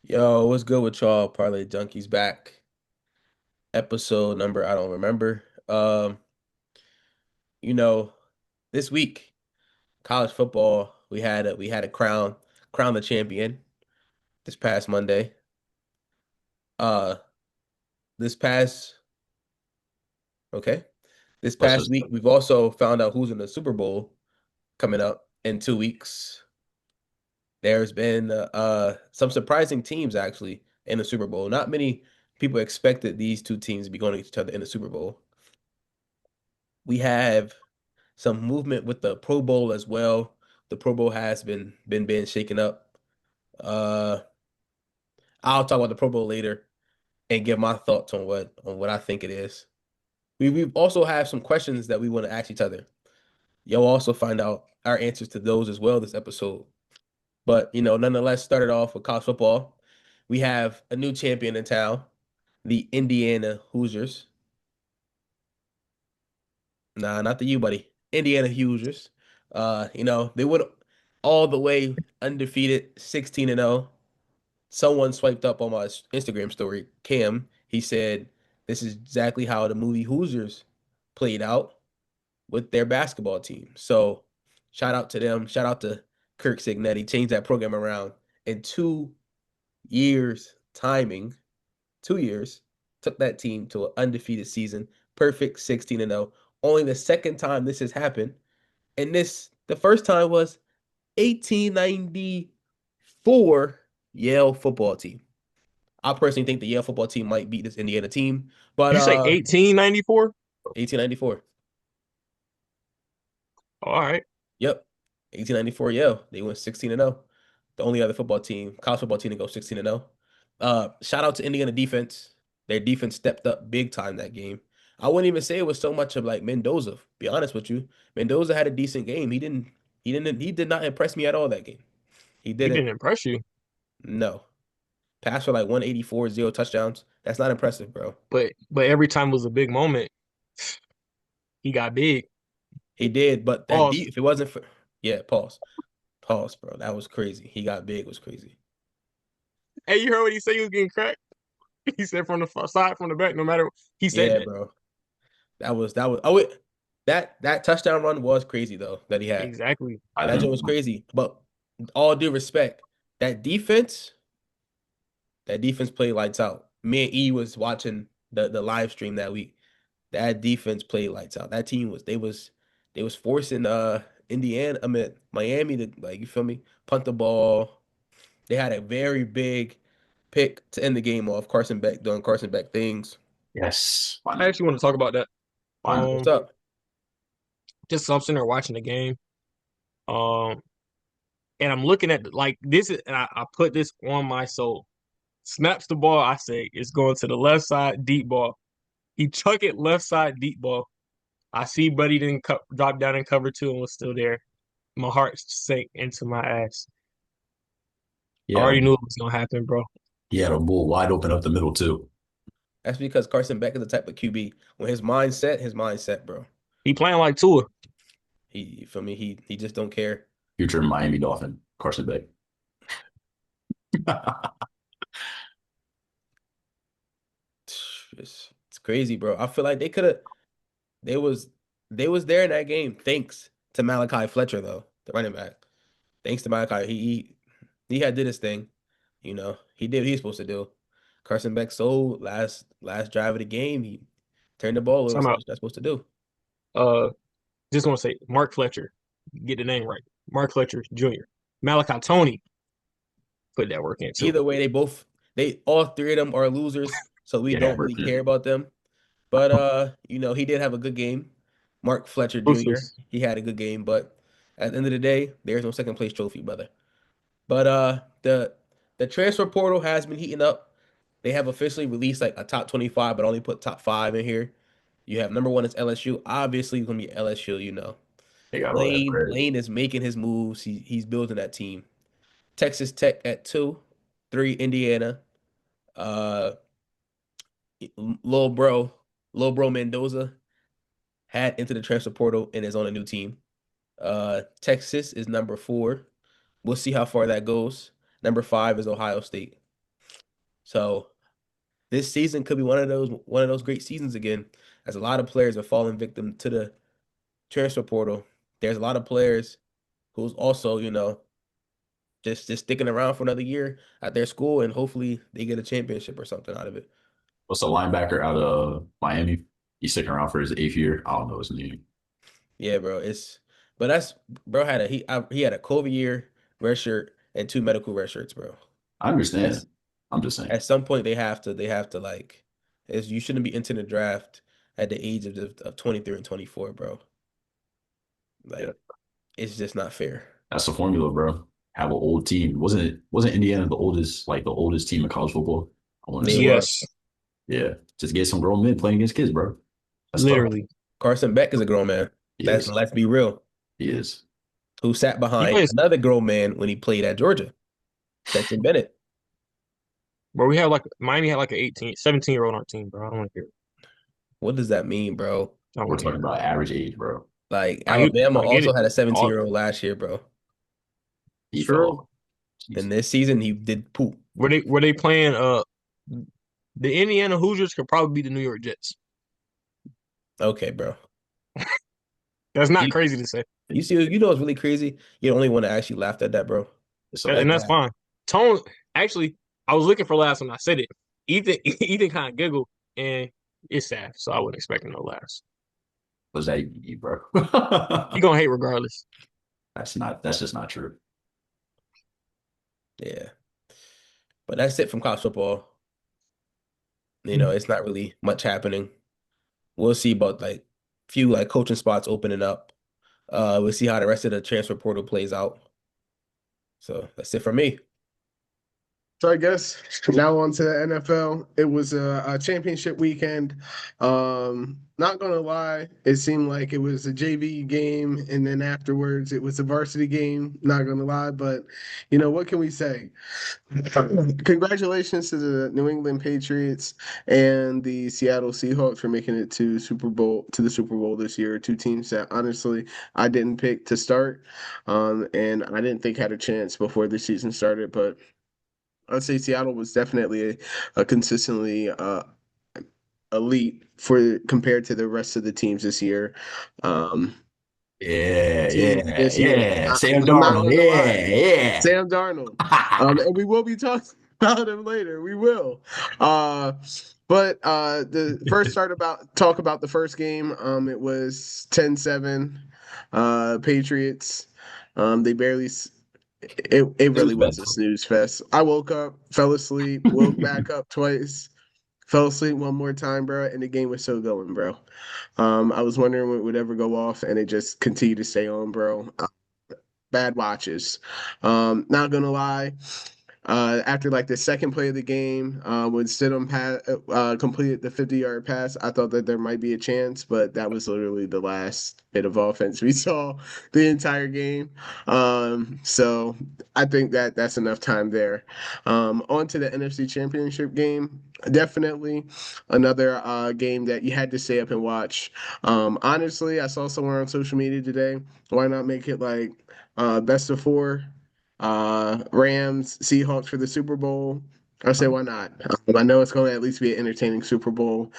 Yo, what's good with y'all? Parlay Junkies back. Episode number I don't remember. You know, this week college football we had a crown the champion this past Monday. Uh, this past okay, this Let's past just week we've also found out who's in the Super Bowl coming up in 2 weeks. There's been some surprising teams actually in the Super Bowl. Not many people expected these two teams to be going against each other in the Super Bowl. We have some movement with the Pro Bowl as well. The Pro Bowl has been shaken up. Uh, I'll talk about the Pro Bowl later and give my thoughts on what I think it is. We also have some questions that we want to ask each other. You'll also find out our answers to those as well this episode. But nonetheless, started off with college football. We have a new champion in town, the Indiana Hoosiers. Nah, not the U, buddy. Indiana Hoosiers. They went all the way undefeated, 16-0. Someone swiped up on my Instagram story, Cam. He said, "This is exactly how the movie Hoosiers played out with their basketball team." So, shout out to them. Shout out to Kirk Signetti. Changed that program around in 2 years timing. 2 years took that team to an undefeated season, perfect 16-0. Only the second time this has happened, and the first time was 1894 Yale football team. I personally think the Yale football team might beat this Indiana team, but you say 1894? 1894. All right. Yep. 1894 Yale. They went 16-0. The only other football team, college football team to go 16-0. Shout out to Indiana defense. Their defense stepped up big time that game. I wouldn't even say it was so much of like Mendoza. Be honest with you. Mendoza had a decent game. He did not impress me at all that game. He He didn't. didn't impress you, No. Passed for like 184, zero touchdowns. That's not impressive, bro. but every time was a big moment. He got big. He did, but Pause. if it wasn't for yeah, pause. Pause, bro. That was crazy. He got big was crazy. Hey, you heard what he said? He was getting cracked. He said from the front side, from the back, no matter. He said Yeah, that. bro. That was oh wait. That touchdown run was crazy though that he had. Exactly. I That joke think was crazy. But all due respect, that defense, that defense played lights out. Me and E was watching the live stream that week. That defense played lights out. That team was forcing Indiana, I mean Miami to like you feel me, punt the ball. They had a very big pick to end the game off. Carson Beck doing Carson Beck things. yes. I actually want to talk about that. What's Um, up? just something there watching the game. Um, and I'm looking at like this is, and I put this on my soul. Snaps the ball. I say it's going to the left side, deep ball. He chuck it left side, deep ball. I see Buddy didn't drop down and cover two and was still there. My heart sank into my ass. I Yeah, already knew it was gonna happen, bro. he had a bull wide open up the middle too. That's because Carson Beck is the type of QB. When his mindset, bro. He playing like Tua. For me, he just don't care. Future Miami Dolphin, Carson Beck. It's crazy, bro. I feel like they was they was there in that game thanks to Malachi Fletcher though, the running back. Thanks to Malachi, he had did his thing. He did what he's supposed to do. Carson Beck sold last drive of the game. He turned the ball over. Somehow. Something that's supposed to do. Uh, just gonna say Mark Fletcher. Get the name right. Mark Fletcher Jr. Malachi Tony put that work in too. Either way, they all three of them are losers, so we Yeah, don't really care about them. But he did have a good game. Mark Fletcher Jr. Ruthless. He had a good game, but at the end of the day, there's no second place trophy, brother. But the transfer portal has been heating up. They have officially released like a top 25, but only put top five in here. You have number one is LSU. Obviously, it's gonna be LSU. they got all that Lane bread. Lane is making his moves. He's building that team. Texas Tech at two, three Indiana. Uh, little bro, little bro Mendoza had into the transfer portal and is on a new team. Texas is number four. We'll see how far that goes. Number five is Ohio State. So this season could be one of those great seasons again, as a lot of players are falling victim to the transfer portal. There's a lot of players who's also, just sticking around for another year at their school, and hopefully they get a championship or something out of it. What's the linebacker out of Miami? He's sticking around for his 8th year. I don't know his name. Yeah, bro. But that's bro had he had a COVID year, red shirt, and two medical red shirts, bro. I understand. That's I'm just saying. At some point they have to like, you shouldn't be entering the draft at the age of 23 and 24, bro. Yeah, Like, it's just not fair. that's the formula, bro. Have an old team. Wasn't Indiana the oldest team in college football? I want to They say. were. Yes, Yeah. Just get some grown men playing against kids, bro. That's tough. literally. Carson Beck is a grown man. He That's is. Let's be real. He is. Who sat He behind plays, another grown man when he played at Georgia? Stetson Bennett. bro. We have like Miami had like an 18, 17-year-old on our team, bro. I don't want to hear it. What does that mean, bro? I don't We're want to hear talking it. about average age, bro. Like, I Alabama I get also it. had a All 17-year-old last year, bro. He fell true. off. And Jeez. this season he did poop. Were they playing the Indiana Hoosiers could probably be the New York Jets. Okay, bro. That's not You, crazy to say. you see, what's really crazy? You're the only one that actually laughed at that, bro. It's And That's okay. that's bad. fine. Tone actually, I was looking for laughs when I said it. Ethan kind of giggled, and it's sad, so I wasn't expecting no laughs. Was that you, bro? He gonna hate regardless. That's just not true. Yeah. But that's it from college football. It's not really much happening. We'll see about like few like coaching spots opening up. We'll see how the rest of the transfer portal plays out. So that's it for me. So I guess now on to the NFL. It was a championship weekend. Not gonna lie, it seemed like it was a JV game, and then afterwards it was a varsity game. Not gonna lie, but what can we say? Congratulations to the New England Patriots and the Seattle Seahawks for making it to the Super Bowl this year. Two teams that honestly I didn't pick to start, and I didn't think had a chance before the season started, but. I'd say Seattle was definitely a consistently elite for compared to the rest of the teams this year. Um, Yeah, team yeah, this year. yeah. Sam I'm not Darnold. gonna lie, Yeah, Sam Darnold, yeah. and we will be talking about him later. We will. Uh, but the first talk about the first game. It was 10-7, Patriots. They barely. It It was really was best. a snooze fest. I woke up, fell asleep, woke back up twice, fell asleep one more time, bro, and the game was still going, bro. I was wondering when it would ever go off, and it just continued to stay on, bro. Bad watches. Not gonna lie. After like the second play of the game, when Stidham completed the 50-yard pass, I thought that there might be a chance, but that was literally the last bit of offense we saw the entire game. So I think that that's enough time there. On to the NFC Championship game. Definitely another game that you had to stay up and watch. Honestly, I saw somewhere on social media today. Why not make it like best of four? Rams, Seahawks for the Super Bowl. I say, why not? I know it's going to at least be an entertaining Super Bowl,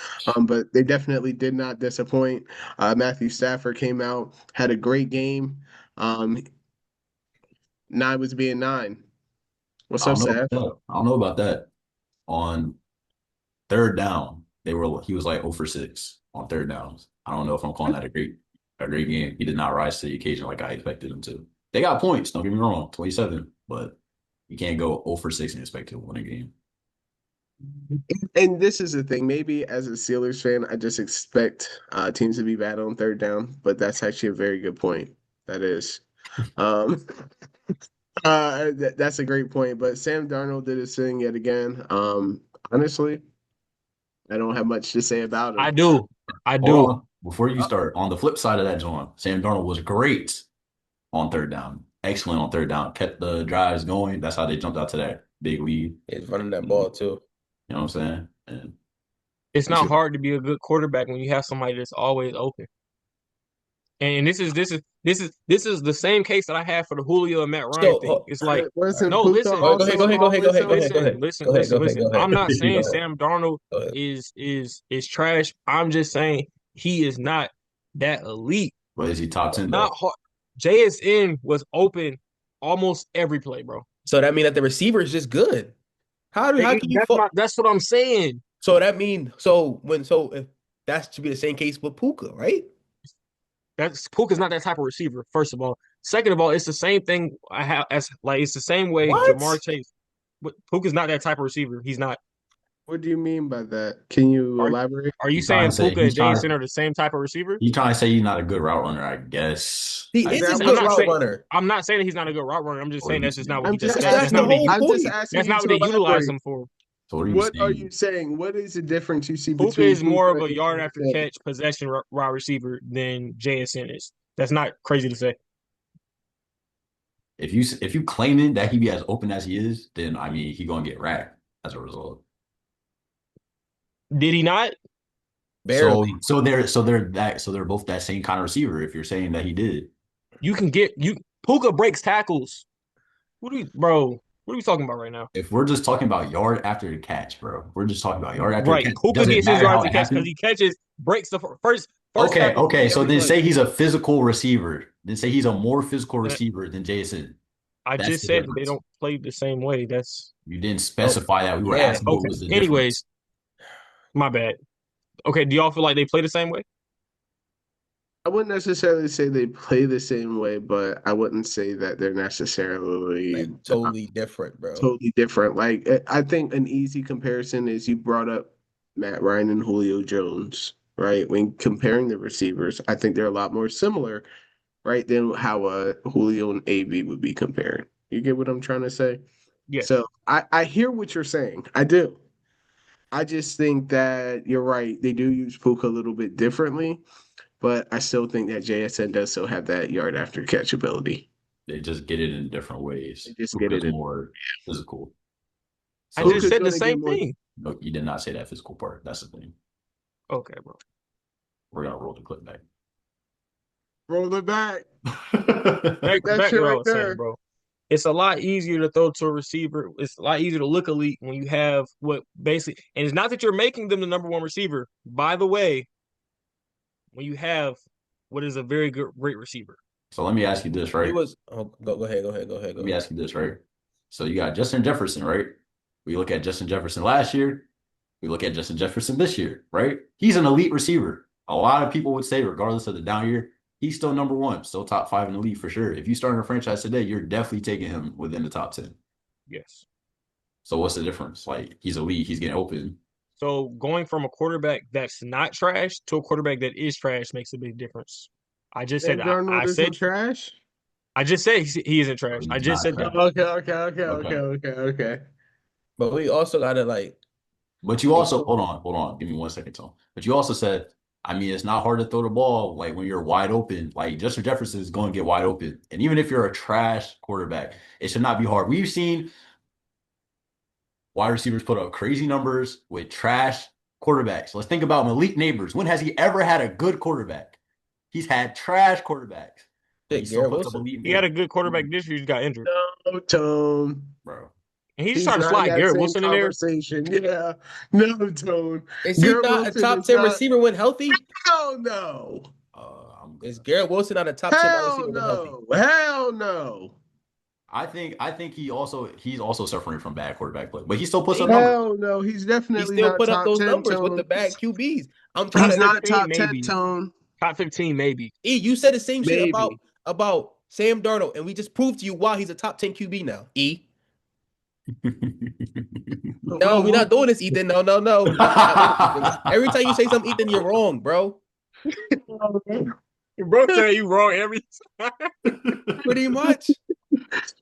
but they definitely did not disappoint. Matthew Stafford came out, had a great game. Um, Nine was being nine. What's I up, don't know Seth? about that. I don't know about that. On third down, he was like 0 for 6 on third downs. I don't know if I'm calling that a great game. He did not rise to the occasion like I expected him to. They got points, don't get me wrong, 27, but you can't go 0 for 6 and expect to win a game. And this is the thing. Maybe as a Steelers fan, I just expect teams to be bad on third down, but that's actually a very good point. That is. Um, that's a great point. But Sam Darnold did his thing yet again. Honestly, I don't have much to say about I him. do. I Hold do. on. Before you Uh, start, on the flip side of that, John, Sam Darnold was great on third down. Excellent on third down. Kept the drives going. That's how they jumped out to that big lead. He's running that You ball too. know what I'm saying? And It's you see, not hard to be a good quarterback when you have somebody that's always open. And this is the same case that I had for the Julio and Matt Ryan thing. So, It's like, Wasn't no, Puka listen, go also ahead, go ahead, listen, go ahead, go ahead, always go ahead, go listen, ahead, healthy? listen, go ahead, listen, go ahead, listen. go ahead. I'm not saying Go ahead. Sam Darnold Go ahead. is trash. I'm just saying he is not that elite. But is he top 10 Not though? hard. JSN was open almost every play, bro. So that means that the receiver is just good. How can you That's what I'm saying. So that means so if that should be the same case with Puka, right? That's Puka's not that type of receiver, first of all. Second of all, it's the same thing I have as like it's the same way What? Jamar Chase. But Puka's not that type of receiver. He's not. What do you mean by that? Can you Are elaborate? are you He's trying saying to say Puka and JSN are the same type of receiver? he's not a good route runner, I guess. He I is a That I'm good was not route saying runner. that he's not a good route runner. I'm just what are saying you that's just not saying? what he I'm does. just That's the Not what asking. whole they I'm just point. asking that's you not what to they utilize elaborate. him for. So what are you What are saying? you saying? What is the difference you see Puka between is more of Puka a and yard after JSN? catch possession wide receiver than JSN is. That's not crazy to say. If you claiming that he be as open as he is, then I mean he gonna get racked as a result. Did he not? Barely. So they're both that same kind of receiver. If you're saying that he did, You can get you Puka breaks tackles. What are we talking about right now? if we're just talking about yard after the catch, bro, we're just talking about yard after the Right. catch. Puka Does it gets his matter how yards it to catch because happened? he catches, breaks the first Okay, tackle okay. So every then play. say he's a physical receiver. Then say he's a more physical And receiver than Jason. I That's just the said that they difference. don't play the same way. That's You didn't Oh, specify that. We were yeah. asking what okay. was the Anyways, difference. my bad. Okay, do y'all feel like they play the same way? I wouldn't necessarily say they play the same way, but I wouldn't say that they're necessarily Like totally different, bro. totally different. Like I think an easy comparison is you brought up Matt Ryan and Julio Jones, right? When comparing the receivers, I think they're a lot more similar, right, than how Julio and AB would be compared. You get what I'm trying to say? Yes. So I hear what you're saying. I do. I just think that you're right. They do use Puka a little bit differently, but I still think that JSN does still have that yard after catch ability. They just get it in different They ways. just get Puka's it in. more physical. I So just Puka's said the going to get same more. thing. no, you did not say that physical part. That's the thing. Okay, bro. We're gonna roll the clip back. Roll it back. Back, That back to shit what I right was saying, there. bro. It's a lot easier to throw to a receiver. It's a lot easier to look elite when you have what basically, and it's not that you're making them the number one receiver. By the way, when you have what is a very great receiver. So let me ask you this, He right? was go ahead, go ahead, go ahead, go Let me ahead. ask you this, right? So you got Justin Jefferson, right? We look at Justin Jefferson last year. We look at Justin Jefferson this year, right? He's an elite receiver. A lot of people would say, regardless of the down year, he's still number one, still top five in the league for sure. If you start in a franchise today, you're definitely taking him within the top 10. Yes. So what's the difference? Like he's elite, he's getting open. So going from a quarterback that's not trash to a quarterback that is trash makes a big difference. I just said Sam Darnold isn't trash. I just said he isn't So trash. I he's just not said that. trash. Okay. Okay. But we also gotta like But you also include hold on, give me 1 second, Tom. But you also said, I mean, it's not hard to throw the ball like when you're wide open. Like Justin Jefferson is going to get wide open, and even if you're a trash quarterback, it should not be hard. We've seen wide receivers put up crazy numbers with trash quarterbacks. Let's think about Malik Neighbors. When has he ever had a good quarterback? He's had trash quarterbacks, but he shit, still Garrett puts up Wilson. elite He had a numbers. good quarterback this year. He just got injured, No, Tone. Bro. and he just He's tried to not in slide that Garrett same Wilson in there. conversation. Yeah. No, Tone. Is he Garrett not a Wilson top is 10 not. receiver when healthy? Hell no. I'm Is gonna. Garrett Wilson not a top 10 wide Hell receiver when healthy? no. Hell no. I think he's also suffering from bad quarterback play, but he still puts up Maybe. numbers. Hell no. He's He definitely still not put up top those 10 numbers with the Tone. bad QBs. I'm trying Top He's to not 15, top 10 maybe. Tone. Top 15, maybe. You said the same shit Maybe. about Sam Darnold, and we just proved to you why he's a top 10 QB now. E. No, we're not doing this, Ethan. No, no, no. Every time you say something, Ethan, you're wrong, bro. Bro, saying you wrong every time. Pretty much.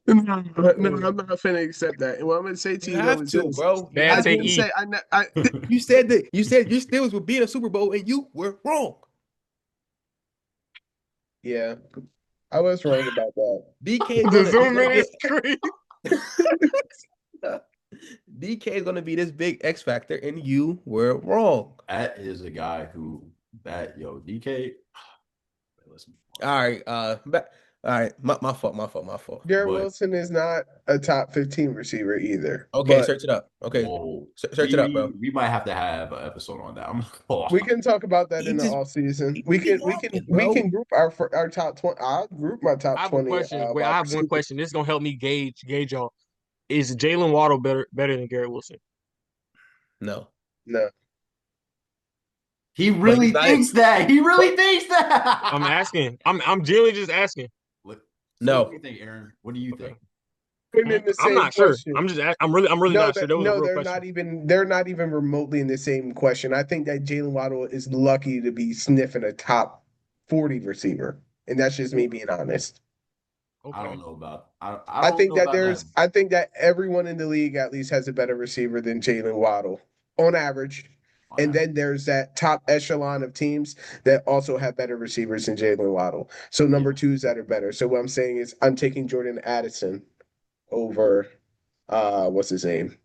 No, I'm not finna accept that. And what I'm gonna say to You you though have is to, this. bro. You Bad I have take didn't to. E. say I You said that you said your steals would be in a Super Bowl, and you were wrong. yeah. I was wrong about that. DK The is zoom gonna in be is crazy. DK is gonna be this big X factor, and you were wrong. That is a guy who DK. Listen, All right. All right. My fault. Garrett But Wilson is not a top 15 receiver either. Okay, But search it up. Okay, whoa, search it up, bro. we might have to have an episode on that. I'm not we can talk about that He in the just off season. he We be can we can walking, we can bro. group our top 20. I'll group my I top have a 20 question. Wait, I wide have one receivers. question. This is gonna help me gauge y'all. Is Jalen Waddle better than Garrett Wilson? No, No. He but he's really not. thinks that. He But really thinks I'm that. asking. I'm genuinely just asking. Look, so what do no. you think, Aaron? What do you Okay. think? Putting in the I'm same not sure. question. I'm really No, not sure. that That was a no, real question. they're not even remotely in the same question. I think that Jalen Waddle is lucky to be sniffing a top 40 receiver. And that's just me being honest. I Okay. don't know about. I don't know about that. I think that everyone in the league at least has a better receiver than Jalen Waddle on average. On And that. then there's that top echelon of teams that also have better receivers than Jalen Waddle. So Yeah, number twos that are better. So what I'm saying is I'm taking Jordan Addison over what's his name?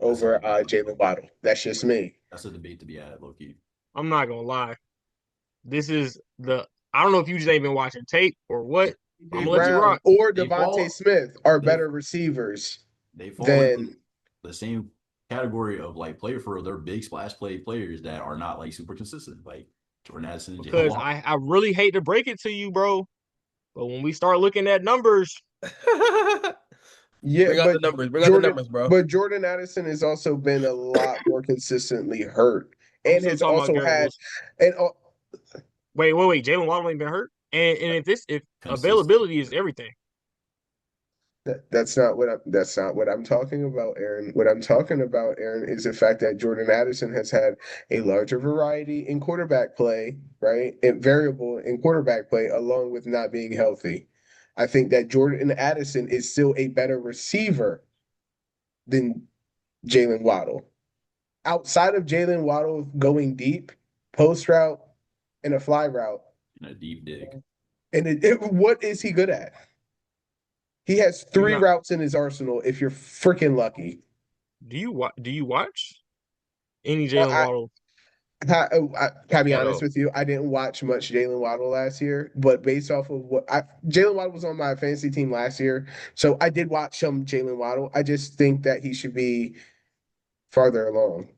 that's a Over debate. Jalen Waddle. That's just me. That's a debate to be had, low key. I'm not gonna lie. This is the I don't know if you just ain't been watching tape or what. But I'm AJ gonna let you Brown rock. or They Devontae fall. Smith are They better receivers they fall into than the same category of like player for their big splash play players that are not like super consistent, like Jordan Addison and Jalen Because Waddle. I really hate to break it to you, bro. But when we start looking at numbers, yeah, Bring out the numbers. Bring out the Jordan numbers, bro. but Jordan Addison has also been a lot more consistently hurt I'm and still has talking about also Garrett had Wilson. and Wait. Jalen Waddle ain't been hurt. And if Consistent. availability is everything. that's not what I'm talking about, Aaron. What I'm talking about, Aaron, is the fact that Jordan Addison has had a larger variety in quarterback play, right? And variable in quarterback play, along with not being healthy. I think that Jordan Addison is still a better receiver than Jalen Waddle. Outside of Jalen Waddle going deep, post route, and a fly route, In a deep dig. and what is he good at? He has Do you three not routes in his arsenal if you're freaking lucky. do you watch any Jalen I, Waddle can I be at honest all? with you? I didn't watch much Jalen Waddle last year, but based off of Jalen Waddle was on my fantasy team last year, so I did watch some Jalen Waddle. I just think that he should be farther along.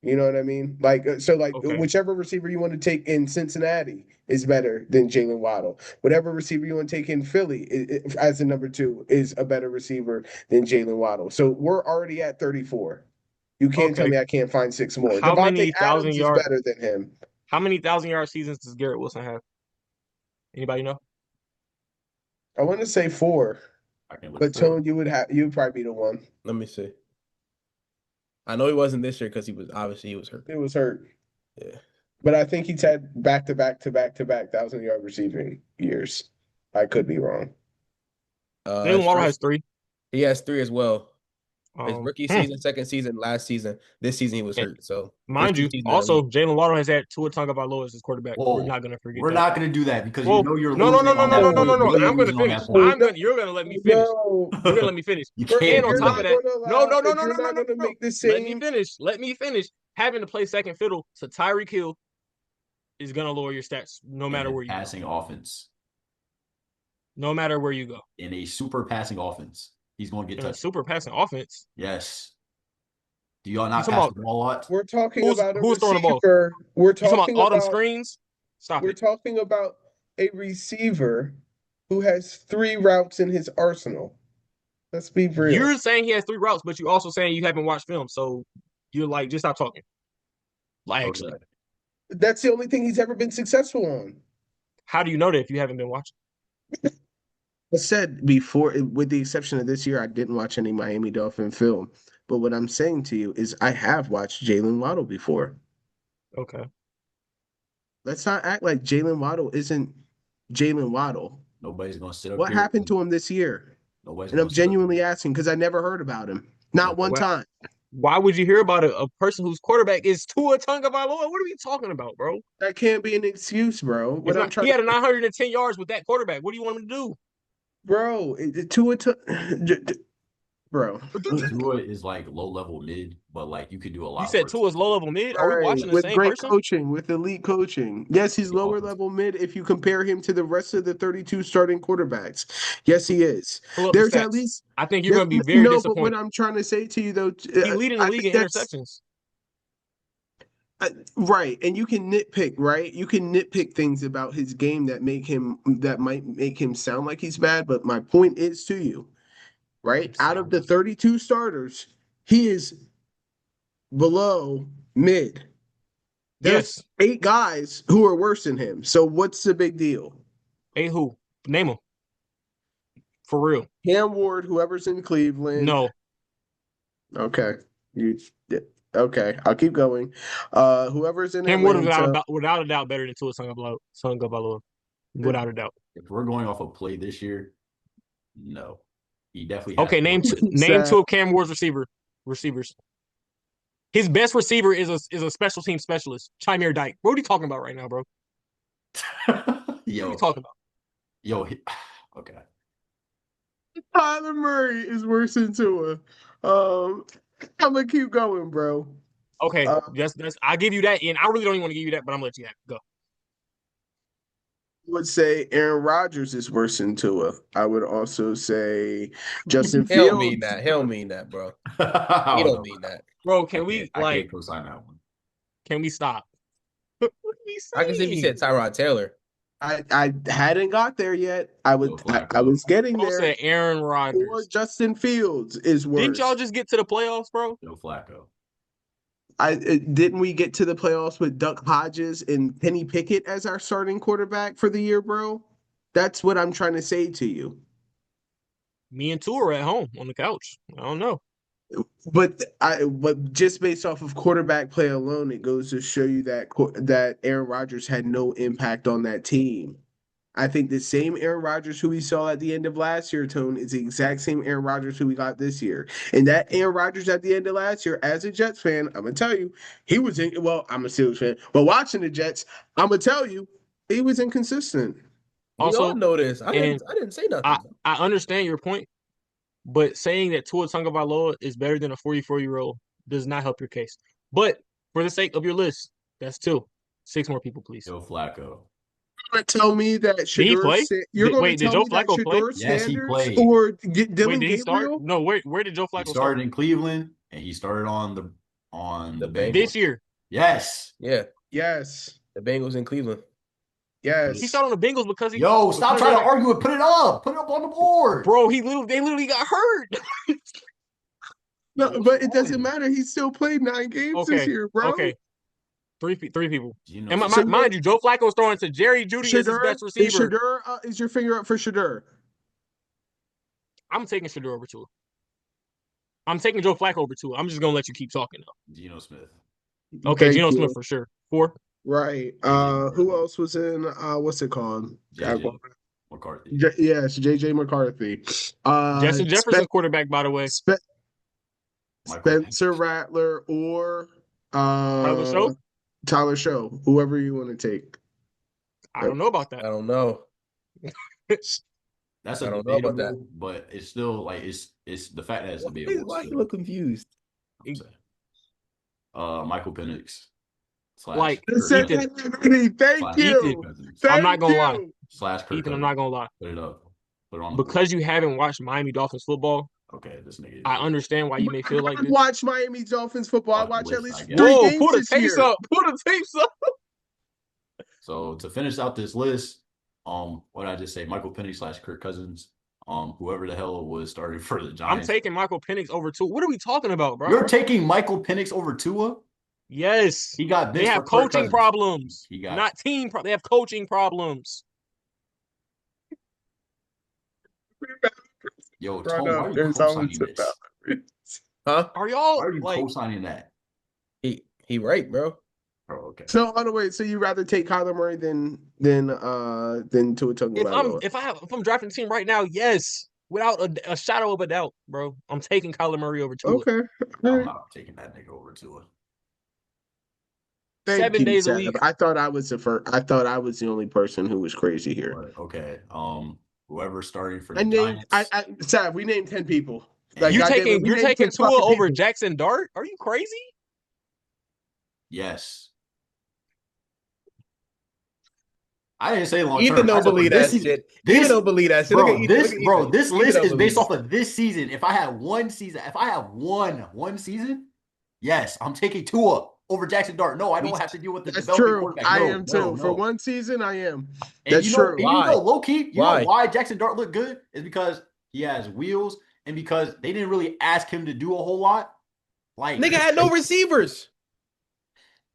You know what I mean? Like Okay. whichever receiver you want to take in Cincinnati is better than Jalen Waddle. Whatever receiver you want to take in Philly as the number two is a better receiver than Jalen Waddle. So we're already at 34. You can't tell Okay. me I can't find six more. How Devontae many thousand Adams is yard better than him. how many 1,000 yard seasons does Garrett Wilson have? Anybody know? I want to say four, I can look but for Tone, you would probably be the one. Let me see. I know he wasn't this year because he was hurt. It was hurt. Yeah. But I think he's had back to back to back to back 1,000 yard receiving years. I could be wrong. Jalen His Waddle has first three. he has three as well. His Um, rookie hmm. season, second season, last season. This season he was And hurt. So first mind two you, seasons in the also league. Jalen Waddle has had Tua Tagovailoa as his quarterback. We're Whoa. not gonna forget We're that. not gonna do that because you Well, know you're no, no, no, losing no, on no, that no, no, point. no, You no. know you're I'm gonna losing on finish. that point. You're gonna let me finish. No, You're gonna let me finish. You And can't on you're do top not of that. that, going to no, allow no, no, if no, you're no, no, not no, going to no. make the Let me same. finish. Let me finish. Having to play second fiddle to Tyreek Hill is gonna lower your stats no In matter a where you go. passing offense. No matter where you go. In a super passing offense. He's gonna get In a touched. super passing offense. Yes. Do y'all You not talking pass about the ball a lot? We're talking about a who's throwing the ball? receiver. You talking about all them screens? Stop We're it. talking about a receiver who has three routes in his arsenal. Let's be real. You're saying he has three routes, but you also saying you haven't watched film. So you're like, just stop talking. Like, actually, Okay. That's the only thing he's ever been successful on. how do you know that if you haven't been watching? I said before, with the exception of this year, I didn't watch any Miami Dolphin film. But what I'm saying to you is I have watched Jalen Waddle before. Okay. Let's not act like Jalen Waddle isn't Jalen Waddle. Nobody's gonna sit up What here. happened to him this year? Nobody's And gonna I'm sit up here. genuinely asking because I never heard about him. Not one Nobody. time. Why would you hear about a person whose quarterback is Tua Tagovailoa? What are we talking about, bro? That can't be an excuse, bro. It's What I'm not. trying He to, had a 910 yards with that quarterback. What do you want him to do? bro, Tua, bro. Tua is like low level mid, but like you could do a You lot said worse. Tua's low level mid. Are we Right, watching the with same great person? coaching, with elite coaching. Yes, he's lower level mid if you compare him to the rest of the 32 starting quarterbacks. Yes, he is. Pull up the There's at stats. least I think you're there, going to be very no, but what disappointed. I'm trying to say to you though, He leading the I league think in that's interceptions. right, and you can nitpick, right? You can nitpick things about his game that might make him sound like he's bad. But my point is to you, right? Out of the 32 starters, he is below mid. There's Yes. 8 guys who are worse than him. So what's the big deal? Hey, who? Name him. For real. Cam Ward, whoever's in Cleveland. No. Okay. You okay, I'll keep going. Whoever's in Cam Ward is Atlanta. without a doubt better than Tua Tagovailoa. Without a doubt. If we're going off of play this year, no, he definitely has. Okay, name two of Cam Ward's receivers. His best receiver is a special team specialist, Chimere Dyke. What are you talking about right now, bro? What are you talking about? Okay. Tyler Murray is worse than Tua. I'm gonna keep going, bro. Okay, that's I'll give you that, and I really don't even want to give you that, but I'm gonna let you have it. Go. Would say Aaron Rodgers is worse than Tua. I would also say Justin He don't Fields. mean that. He don't mean that, bro. He don't mean that. Bro, I can't co-sign that one. Can we stop? What are we saying? I can see if you said Tyrod Taylor. I hadn't got there yet. I was getting Bro there. said Aaron Or Rodgers. Justin Fields is worse. Didn't y'all just get to the playoffs, bro? Joe Flacco. Didn't we get to the playoffs with Duck Hodges and Kenny Pickett as our starting quarterback for the year, bro? That's what I'm trying to say to you. Me and Tua are at home on the couch. I don't know. But just based off of quarterback play alone, it goes to show you that Aaron Rodgers had no impact on that team. I think the same Aaron Rodgers who we saw at the end of last year, Tone, is the exact same Aaron Rodgers who we got this year. And that Aaron Rodgers at the end of last year, as a Jets fan, I'm gonna tell you, I'm a Steelers fan, but watching the Jets, I'm gonna tell you, he was inconsistent. Also, we all know this. I didn't say nothing. I understand your point, but saying that Tua Tagovailoa is better than a 44-year-old does not help your case. But for the sake of your list, that's 2. 6 more people, please. Joe Flacco. You're going to tell me that Did he play? Did Joe Flacco play? Yes, he played. Or Dylan did he start? Gabriel? No, where did Joe Flacco He start? started in Cleveland, and he started on the Bengals this year. Yes. Yeah, Yes. the Bengals in Cleveland. Yes. He started on the Bengals because he. Stop trying to argue it. Put it up. Put it up on the board. Bro, they literally got hurt. No, but it doesn't matter. He still played 9 games this year, bro. Okay. Three people. You know, And mind you, Joe Flacco's throwing to Jerry Jeudy as his best receiver. Is your finger up for Shedeur? I'm taking Shedeur over Tua. I'm taking Joe Flacco over Tua. I'm just gonna let you keep talking though. Geno Smith. Okay, Geno Smith for sure. 4. Right. Who else was in? What's it called? JJ McCarthy. Yes, JJ McCarthy. Justin Jefferson quarterback, by the way. Spencer Rattler or Tyler Show, whoever you want to take. I don't know about that. I don't know. That's a debatable, but it's still like it's the fact that it's debatable. Why you look confused? Michael Penix. Like thank you. I'm not gonna lie. Kirk Ethan, I'm not gonna lie. Put it up. Put it on. Because you haven't watched Miami Dolphins football. Okay, this nigga. I understand why you may feel like this. Watch Miami Dolphins football. I watch at least 3 Whoa, games pull the this tapes year. up. Pull the tapes up. So to finish out this list, what did I just say? Michael Penix / Kirk Cousins. Whoever the hell was starting for the Giants. I'm taking Michael Penix over Tua. What are we talking about, bro? You're taking Michael Penix over Tua? Yes. He got They have coaching problems. Not team problems. They have coaching problems. Yo, Tone, why are you co-signing this? Huh? Are y'all Why are you like co-signing that? He right, bro. Oh, okay. So on the way, so you rather take Kyler Murray than Tua Tagovailoa? If I'm drafting a team right now, yes, without a shadow of a doubt, bro, I'm taking Kyler Murray over Tua. Okay, I'm not taking that nigga over Tua. 7 days a week. I thought I was the first. I thought I was the only person who was crazy here. But, okay. Whoever's starting for the Giants. Sav, we named 10 people. Like, You goddamn it, taking we you're named taking 6 Tua fucking over people. Jackson Dart? Are you crazy? Yes. I didn't say long Ethan term. I don't said for believe this that season. shit. Ethan This don't believe that shit. Look at bro, Ethan. Look this at bro, Ethan. this Ethan list don't is believe based it. off of this season. If I have one season, yes, I'm taking Tua over Jackson Dart. No, I don't have to deal with the That's developing true. quarterback. I No, am no, too. For no. one season, I am. And That's true. Why? low key, you know Why? why Jackson Dart looked good is because he has wheels and because they didn't really ask him to do a whole lot. Like Nigga had no receivers.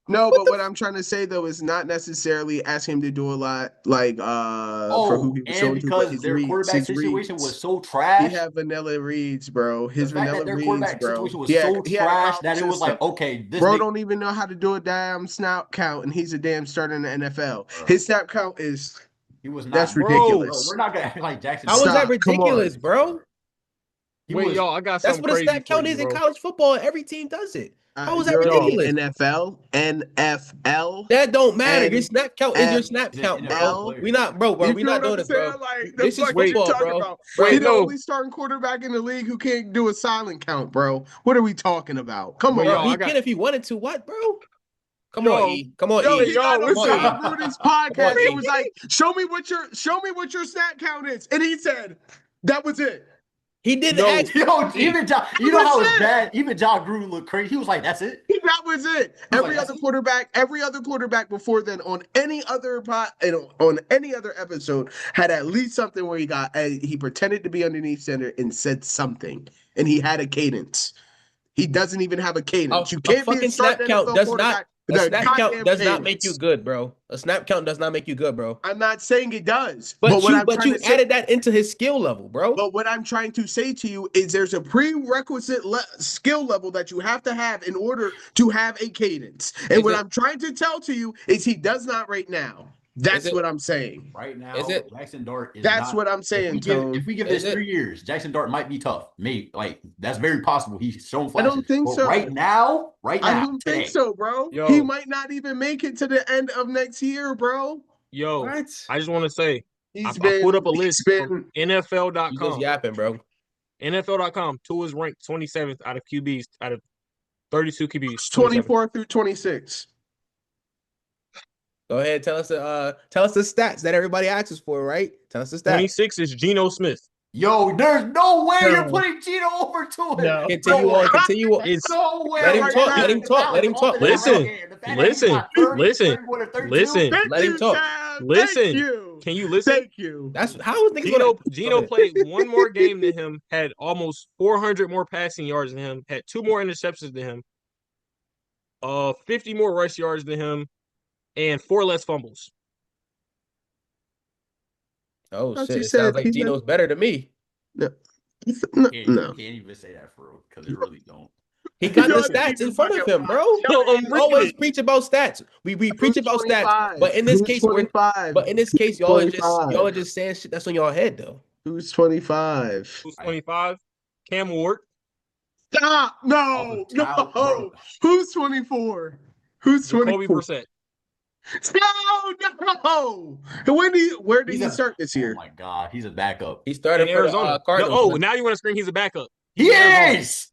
No, What but the what I'm trying to say though is not necessarily ask him to do a lot, like for who oh, he was and showing to, but because their quarterback his situation was reads. so He trash, had vanilla reads, bro. the His fact that vanilla their reads, quarterback bro. situation was He had so he had a trash college that it was system. like, okay, this Bro nigga, don't even know how to do a damn snap count, and he's a damn starter in the NFL. bro, His snap count is he was that's not, bro. ridiculous. We're not gonna act like Jackson How Dart is was that Stop. not Come ridiculous, on. bro? he Wait, was y'all, I got That's something what a crazy snap for count you, is in bro. college football. Every team does it. How is that You're in the Yo, ridiculous? NFL, NFL, That don't matter. Your snap count is your snap he's an count, NFL bro. NFL. We player. not, bro. You We feel not what doing I'm this, saying? bro. Like, the This is fuck is you wait, football, talking bro. about? He wait, the Bro, no, only starting quarterback in the league who can't do a silent count, bro. What are we talking about? Come wait, bro. y'all, on. I He got can if he wanted to. What, bro? Come on, yo, E. Come on, Yo, wait, E. he got y'all, on Come on, listen, E. John Gruden's Come on, podcast and E. was like, show me what your stat count is. And he said, that was it. He didn't no, ask Yo, E. even John, That you know was how it's it. bad. Even John Gruden looked crazy. He was like, "That's it." That was it. He was like, "That's it." Every other quarterback before then on any other on any other episode had at least something where he pretended to be underneath center and said something, and he had a cadence. He doesn't even have a cadence. You A can't be a fucking snap starting count NFL does not. quarterback with A a snap count goddamn does not make you cadence. good, bro. A snap count does not make you good, bro. I'm not saying it does, But what you, I'm but trying you to say, added that into his skill level, bro. but what I'm trying to say to you is there's a prerequisite skill level that you have to have in order to have a cadence. And Is what it? I'm trying to tell to you is he does not right now. Is That's it? what I'm saying. Right Is now, it? Jackson Dart is That's not. what I'm saying, If Tone. we give Is this it? 3 years, Jackson Dart might be tough. Maybe like that's very possible. He's shown I flashes, don't think but right so. now, I don't think today, so, bro. He yo, might not even make it to the end of next year, bro. yo, What? I just want to say, He's I pulled up been a he's list from been You just NFL.com. yapping, bro. NFL.com, Tua is ranked 27th out of QBs, out of 32 QBs, 27th. 24 through 26. Go ahead, tell us the stats that everybody asks for, right? Tell us the stats. 26 is Geno Smith. yo, there's no way you're No. putting Gino over to it. No. Continue on, continue on. It's No way. Let him Right talk, back. let him talk, let him talk. Listen, The fact that he's listen, got 30, listen, 31 or 32. listen, Thank Let him you, talk. Sam. listen. Thank you. Can you listen? Thank you. That's how is niggas gonna Gino played one more game than him, had almost 400 more passing yards than him, had 2 more interceptions than him, 50 more rush yards than him, and 4 less fumbles. Oh As shit. you It sounds said, like Gino's better than me. no. You No, can't even say that for real because it really don't. He got the Y'all stats in niggas front of fucking him, bro. Yo, I'm We always reading. preach about stats. We preach about stats, 25? but in this Who's case, 25? but in this case, y'all are just 25? saying shit that's on y'all head though. Who's 25? Who's 25? Cam Ward. Stop! Off No, of talent, no. bro. Who's 24? Who's Jacoby 24? Brissett. No. Where did he start this Oh year? my God, he's a backup. He started In for Arizona. the Cardinals. Oh, now you want to scream he's a backup. He is.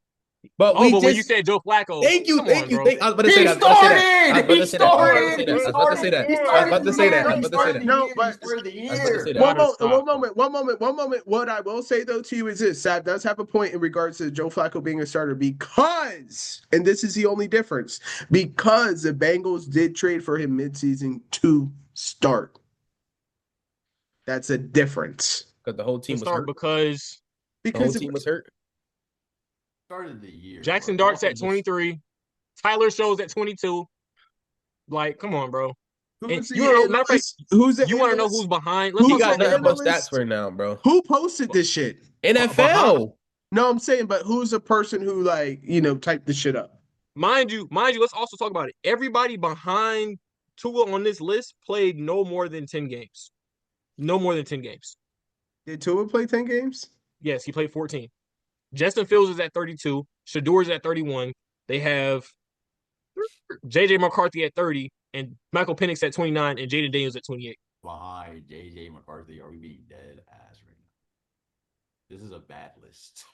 but Oh, we but when you just said Joe Flacco, thank you, come thank on, you, bro. thank. I was about to say He that. I was about to say that. I was about to say started. that. I was about to say that. He I was started. about to say that. I was He about to say started that. the No, year. but He started the I was about to say year. that. Gotta stop. One moment. What I will say though to you is this: Sav does have a point in regards to Joe Flacco being a starter because, and this is the only difference, because the Bengals did trade for him midseason to start. That's a difference. Because the whole To team was start hurt. because The whole Because team was hurt. Started the year. Jackson bro. Dart's at 23. Tyler Show's at 22. Like, come on, bro. And who's the you want to know, matter of fact, analyst? Who's the you want to know analyst? who's behind? Let's He talk Who's got about the nothing but analyst? stats for now, bro. Who posted this shit? NFL. No, I'm saying, but who's the person who typed the shit up? mind you, let's also talk about it. Everybody behind Tua on this list played no more than 10 games. No more than 10 games. Did Tua play 10 games? Yes, he played 14. Justin Fields is at 32. Shador's at 31. They have JJ McCarthy at 30 and Michael Penix at 29 and Jaden Daniels at 28. Behind JJ McCarthy, are we being dead ass right now? This is a bad list.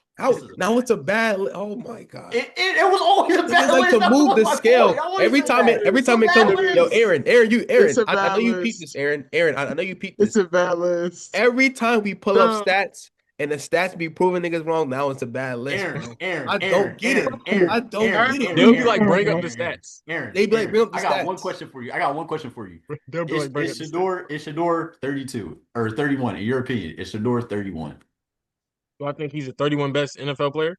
Now it's a bad. Oh my god! It was always a bad It's like list. to move the scale every time. Every time it comes. Yo, Aaron, It's a I know bad you peeped list. this, Aaron. I know you peeped It's this. a bad list. Every time we pull up No. stats and the stats be proving niggas wrong, now it's a bad list, bro. I don't get it. I don't get it. They'll be like, bring up the stats. They be like, bring up the I got stats. one question for you. They'll be like, bring up the stats. Is Shador 32 or 31? In your opinion, is Shador 31? Do I think he's a 31 best NFL player?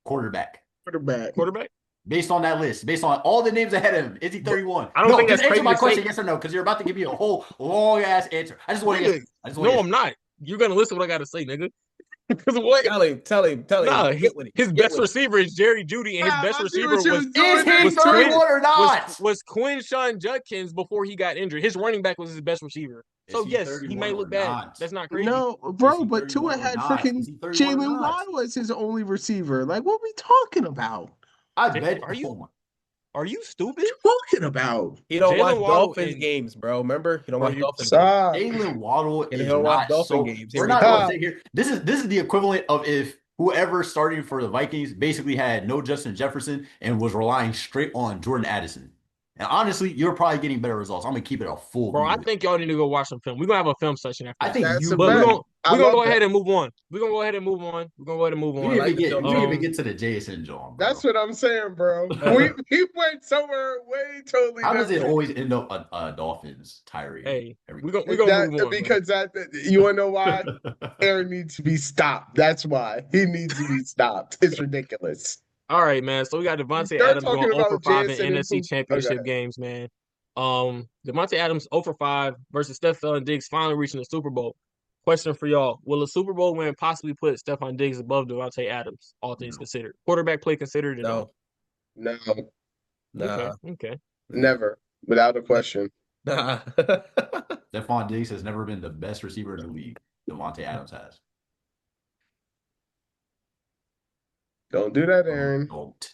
Quarterback. Quarterback? Based on that list, based on all the names ahead of him, is he 31? I don't think that's answer crazy my to question, say. yes or no, because you're about to give me a whole long ass answer. I just want to No, I'm not. You're gonna listen to what I gotta say, nigga. Because what? Tell him. Nah, Get with it. his best receiver is Jerry Judy, and his best receiver was he 31 or not? Was Quinshon Judkins before he got injured. His running back was his best receiver. So yes, he may look bad. That's not crazy. No, bro, but Tua had freaking Jalen Waddle as his only receiver. Like, what are we talking about? I bet. Are you stupid? What are you talking about? He don't watch Dolphins games, bro. Remember? He don't watch Dolphins games. Jalen Waddle is not Dolphin games. We're not going to sit here. This is the equivalent of if whoever starting for the Vikings basically had no Justin Jefferson and was relying straight on Jordan Addison. And honestly, you're probably getting better results. I'm gonna keep it a full. Bro, I think y'all need to go watch some film. We're gonna have a film session after. I think we're gonna go ahead and move on. We're gonna go ahead and move on. We didn't even get to the Jason John. That's what I'm saying, bro. we went somewhere way totally. How does it always end up a Dolphins tirade? Hey, we're gonna move on. Because you wanna know why? Aaron needs to be stopped. That's why he needs to be stopped. It's ridiculous. All right, man. So we got Devontae Adams going 0 for 5 in NFC Championship games, man. Devontae Adams 0 for 5 versus Stephon Diggs finally reaching the Super Bowl. Question for y'all: will a Super Bowl win possibly put Stephon Diggs above Devontae Adams, all things considered? Quarterback play considered? No. Okay. Never, without a question. Nah. Stephon Diggs has never been the best receiver in the league. Devontae Adams has. Don't do that, Aaron.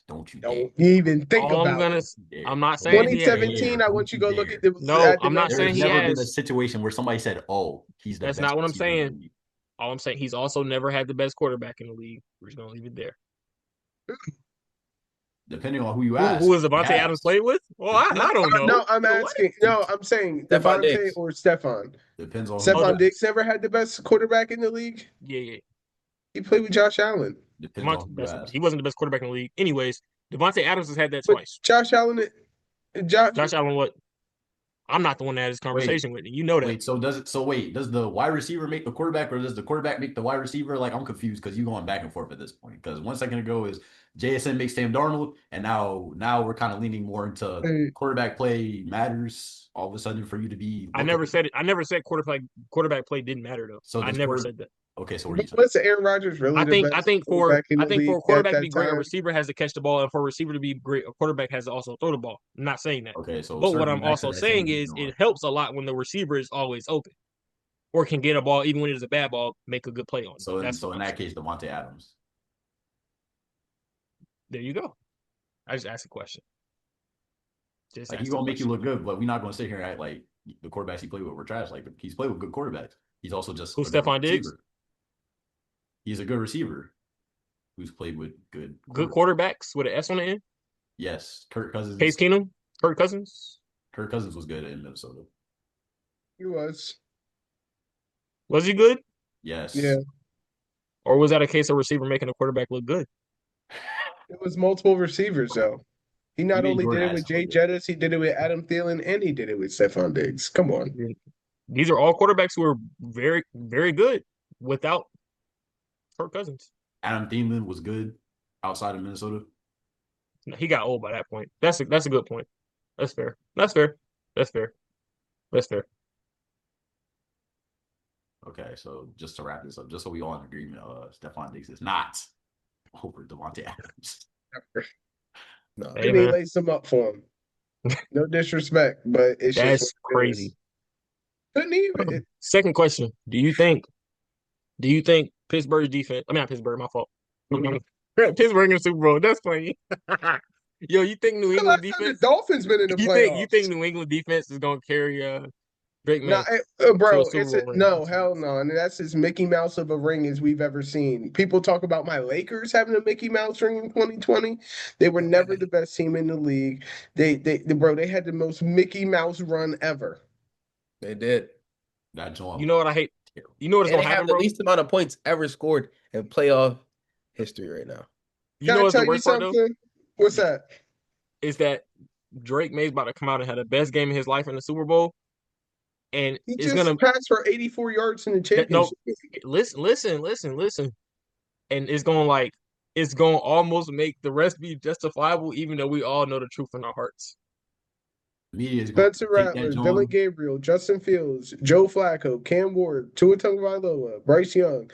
Don't you don't even think about it. I'm not saying 2017. I want you to go look at the. No, I'm not saying he has. There's never been a situation where somebody said, "Oh, he's the best." That's not what I'm saying. All I'm saying, he's also never had the best quarterback in the league. We're just gonna leave it there. Depending on who you ask. Who has Devontae Adams played with? Well, I don't know. No, I'm asking. No, I'm saying Devontae or Stephon. Depends on. Stephon Diggs never had the best quarterback in the league. Yeah. He played with Josh Allen. He wasn't the best quarterback in the league. Anyways, Devontae Adams has had that twice. Josh Allen, what? I'm not the one that had this conversation with you. You know that. Does the wide receiver make the quarterback, or does the quarterback make the wide receiver? Like, I'm confused because you're going back and forth at this point. Because 1 second ago is JSN makes Sam Darnold, and now we're kind of leaning more into quarterback play matters. All of a sudden, for you to be, I never said quarterback play didn't matter though. So I never said that. Okay, so what are you saying? What's Aaron Rodgers really? I think for a quarterback to be great, a receiver has to catch the ball, and for a receiver to be great, a quarterback has to also throw the ball. I'm not saying that. Okay, so but what I'm also saying is it helps a lot when the receiver is always open, or can get a ball even when it's a bad ball, make a good play on it. So in that case, Devontae Adams. There you go. I just asked a question. He's gonna make you look good, but we're not gonna sit here and act like the quarterbacks he played with were trash. Like, he's played with good quarterbacks. He's also just who's Stephon Diggs. He's a good receiver who's played with good quarterbacks with an S on the end. Yes, Kirk Cousins. Case Keenum. Kirk Cousins. Kirk Cousins was good in Minnesota. He was. Was he good? Yes. Yeah. Or was that a case of receiver making a quarterback look good? It was multiple receivers though. He not only did it with Jay Jettis, he did it with Adam Thielen, and he did it with Stephon Diggs. Come on. These are all quarterbacks who are very, very good without Kirk Cousins. Adam Thielen was good outside of Minnesota. He got old by that point. That's a good point. That's fair. Okay, so just to wrap this up, just so we all in agreement, Stephon Diggs is not over Devontae Adams. No, he lace him up for him. No disrespect, but it's that's crazy. Couldn't even. Second question: Do you think Pittsburgh's defense? I mean, not Pittsburgh. My fault. Pittsburgh in the Super Bowl. That's funny. Yo, you think New England defense? The Dolphins been in the playoffs. You think New England defense is gonna carry Drake No, made to a bro, Super Bowl ring. no, hell no. And that's as Mickey Mouse of a ring as we've ever seen. People talk about my Lakers having a Mickey Mouse ring in 2020. They were never the best team in the league. Bro, they had the most Mickey Mouse run ever. They did. That You joint know what I hate? terrible. You know what's And gonna they have happen, the bro? least amount of points ever scored in playoff history right now. You Can know I what's the tell you worst part though? something? What's that? Is that Drake May's about to come out and have the best game of his life in the Super Bowl, and He it's just gonna passed for 84 yards in the that no. championship. Listen, and it's gonna almost make the rest be justifiable, even though we all know the truth in our hearts. The media is going to Spencer take that Rattler, Dylan joint. Gabriel, Justin Fields, Joe Flacco, Cam Ward, Tua Tagovailoa, Bryce Young,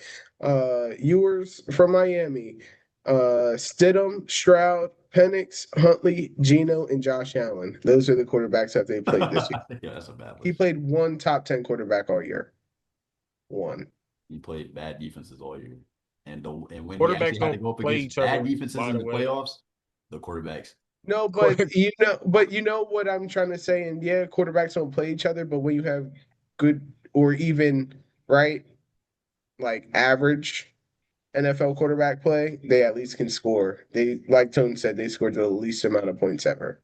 Ewers from Miami, Stidham, Stroud, Penix, Huntley, Geno, and Josh Allen. Those are the quarterbacks that they played this year. Yeah, that's a bad He list. played one top 10 quarterback all year. One. He played bad defenses all year. And when he Quarterbacks actually had to don't go up play against each bad other, defenses by in the the way. playoffs, the quarterbacks. No, but you know what I'm trying to say, and yeah, quarterbacks don't play each other, but when you have good or even right, like average NFL quarterback play, they at least can score. They, like Tone said, they scored the least amount of points ever.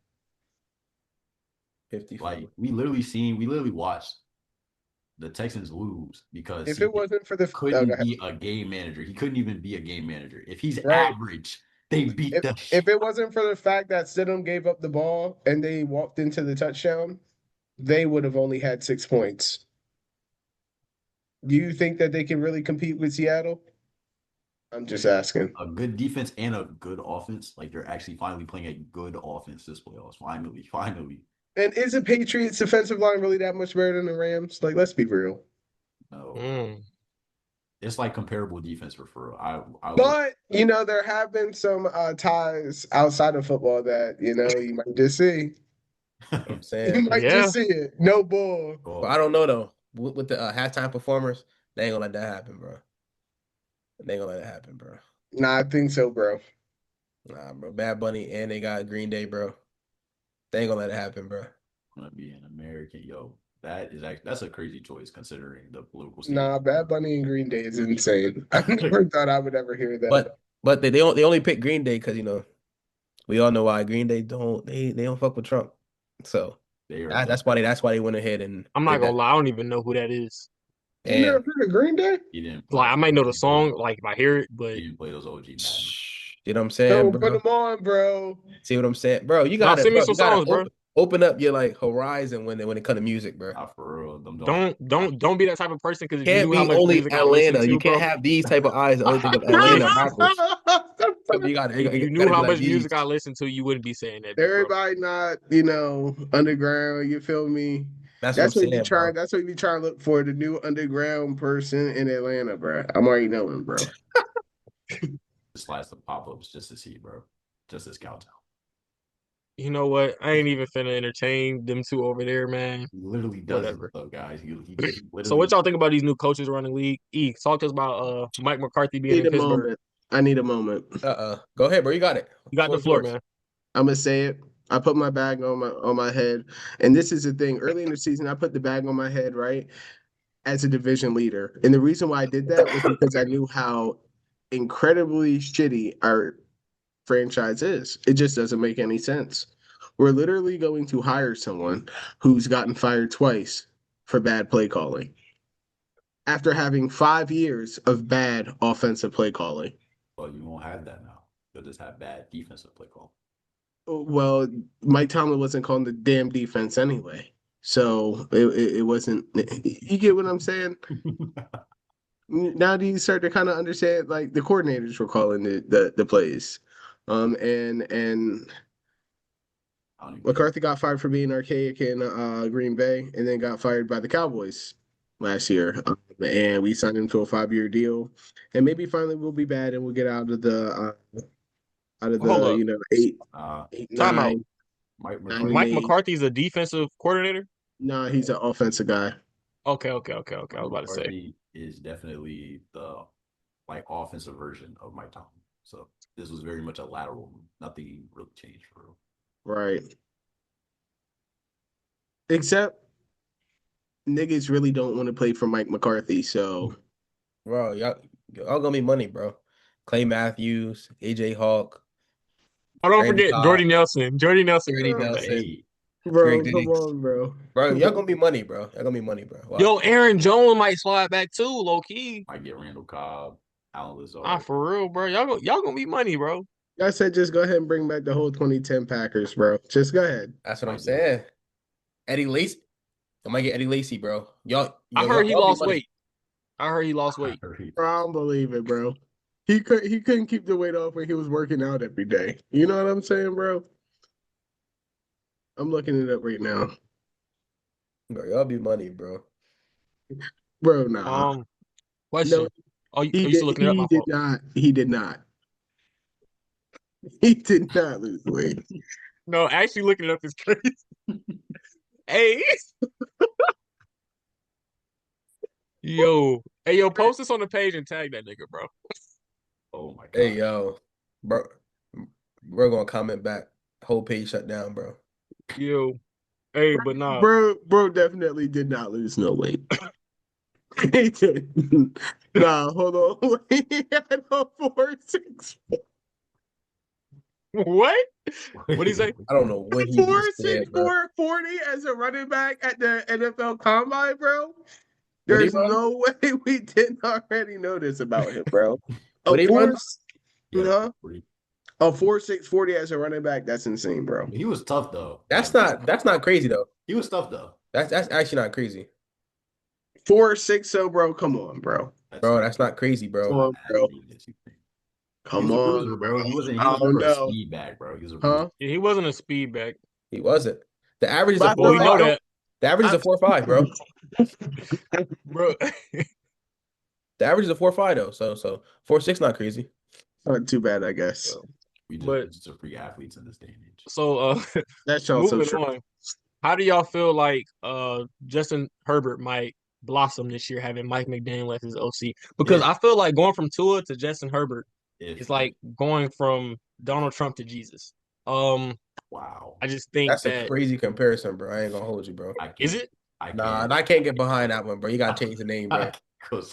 54. Like we literally watched the Texans lose because If he it wasn't for the go couldn't ahead. be a game manager. He couldn't even be a game manager. If he's Right, average, they beat the if it wasn't for the fact that Stidham gave up the ball and they walked into the touchdown, they would have only had 6 points. Do you think that they can really compete with Seattle? I'm just asking. a good defense and a good offense. Like they're actually finally playing a good offense this playoffs. Finally. And is the Patriots defensive line really that much better than the Rams? Like, let's be real. No, Mm. it's like comparable defense for real. I will. But there have been some ties outside of football that you might just see. I'm You saying. might Yeah, just see it. No bull. But I don't know though. With the halftime performers, they ain't gonna let that happen, bro. They ain't gonna let it happen, bro. Nah, I think so, bro. Nah, bro. Bad Bunny and they got Green Day, bro. They ain't gonna let it happen, bro. Gonna be an American, yo. That's a crazy choice considering the political state. Nah, Bad Bunny and Green Day is insane. I never thought I would ever hear that. But they only pick Green Day because we all know why Green Day don't fuck with Trump. So They are done. that's why they went ahead and I'm not did gonna that. lie. I don't even know who that is. You never And heard of Green Day? He didn't play. Like, I might know the He played, song, like if I hear it, but he didn't play those OG Madden. you know what I'm saying, Don't put bro? them on, bro. See what I'm saying, bro? nah, send me You some gotta songs, bro. open up your like horizon when it comes to music, bro. Not for real. Them Don't be that type of person, because if you Can't knew how be much only music I listen Atlanta. You to, can't bro, have these type of eyes to only think of Atlanta rappers. if you You knew gotta be how like much these. music I listen to, you wouldn't be saying that, big bro. Everybody not, underground. You feel me? That's what I'm saying, bro. That's what you be trying to look for, the new underground person in Atlanta, bro. I'm already knowing, bro. just slice the pop-ups just to see, bro. Just as Scout Town. You know what? I ain't even finna entertain them two over there, man. He literally does Whatever. it though, guys. He So literally what y'all think about these new coaches running the league? Talk to us about Mike McCarthy being Need in a Pittsburgh. moment. I need a moment. Go ahead, bro. You got it. You got the Floor's floor, yours. man. I'm gonna say it. I put my bag on my head, and this is the thing. Early in the season, I put the bag on my head, right, as a division leader, and the reason why I did that was because I knew how incredibly shitty our franchise is. It just doesn't make any sense. We're literally going to hire someone who's gotten fired twice for bad play calling after having 5 years of bad offensive play calling. well, you won't have that now. You'll just have bad defensive play call. Well, Mike Tomlin wasn't calling the damn defense anyway. So it wasn't. You get what I'm saying? Now do you start to kind of understand? Like the coordinators were calling the plays, and I don't even care. McCarthy got fired for being archaic in Green Bay, and then got fired by the Cowboys last year. And we signed him to a 5-year deal, and maybe finally we'll be bad and we'll get out of Hold the up. eight, Time out. nine, Mike 9 and McCarthy. Mike 8. McCarthy's a defensive coordinator? No, he's an offensive guy. Okay. I was Mike about to say. McCarthy is definitely the offensive version of Mike Tomlin. So this was very much a lateral move. Nothing really changed for real. Right. Except niggas really don't want to play for Mike McCarthy. So Bro, y'all gonna be money, bro. Clay Matthews, AJ Hawk, Oh, don't Randy forget Cobb, Jordy Nelson. Jordy Nelson Jordy coming back. Nelson, Hey, Greg bro, come Diggs. on, bro. Bro, y'all gonna be money, bro. Y'all gonna be money, bro. Watch. Yo, Aaron Jones might slide back too, low key. might get Randall Cobb, Alan Ah, Lazard. for real, bro. Y'all gonna be money, bro. I said just go ahead and bring back the whole 2010 Packers, bro. Just go ahead. That's what I'm Might do it. saying. Eddie Lacy. I might get Eddie Lacy, bro. I heard he Y'all be lost money. weight. I heard he lost weight. Bro, I don't believe it, bro. He couldn't keep the weight off when he was working out every day. You know what I'm saying, bro? I'm looking it up right now. Bro, y'all be money, bro. Bro, nah. Question. No, Oh, you he still did looking it up? he My did fault. not. He did not. He did not lose weight. No, actually looking it up is crazy. Hey, yo, post this on the page and tag that nigga, bro. Oh my god. Hey, yo. Bro, we're gonna comment back. Whole page shut down, bro. Yo, hey, but nah. Bro definitely did not lose no weight. He did. Nah, hold on. He had a 4.6. What? What'd he say? I don't know what he just said, bro. 4.6, 4.40 as a running back at the NFL Combine, bro. What he There's run? no way we didn't already know this about him, bro. What A he four, run? Yeah, a 4.6 40 as a running back. That's insane, bro. he was tough though. That's Like, not crazy though. he was tough though. That's actually not crazy. 4.6, so bro, come on, bro. That's Bro, not, that's not crazy, that's Come bro. not on, as bro. big as you think. He Come was a on, bruiser, bro. He I was don't never a know. speed back, bro. He was a bruiser. Huh? Yeah, he wasn't a speed back. He wasn't. The average is But a I Well, feel four we know like five. that, The average is a 4.5, bro. bro. The average is a 4.5 though. So 4.6 not crazy. not too bad, I guess. So we But just are free athletes in this day and age. so That's also moving true. on. How do y'all feel like Justin Herbert might blossom this year having Mike McDaniel as his OC? Because If I feel like going from Tua to Justin Herbert is if like going from Donald Trump to Jesus. Um, wow, I just think That's a that crazy comparison, bro. I ain't gonna hold you, bro. I is can't, it? I Nah, can't. and I can't get behind that one, bro. You gotta change the name, bro.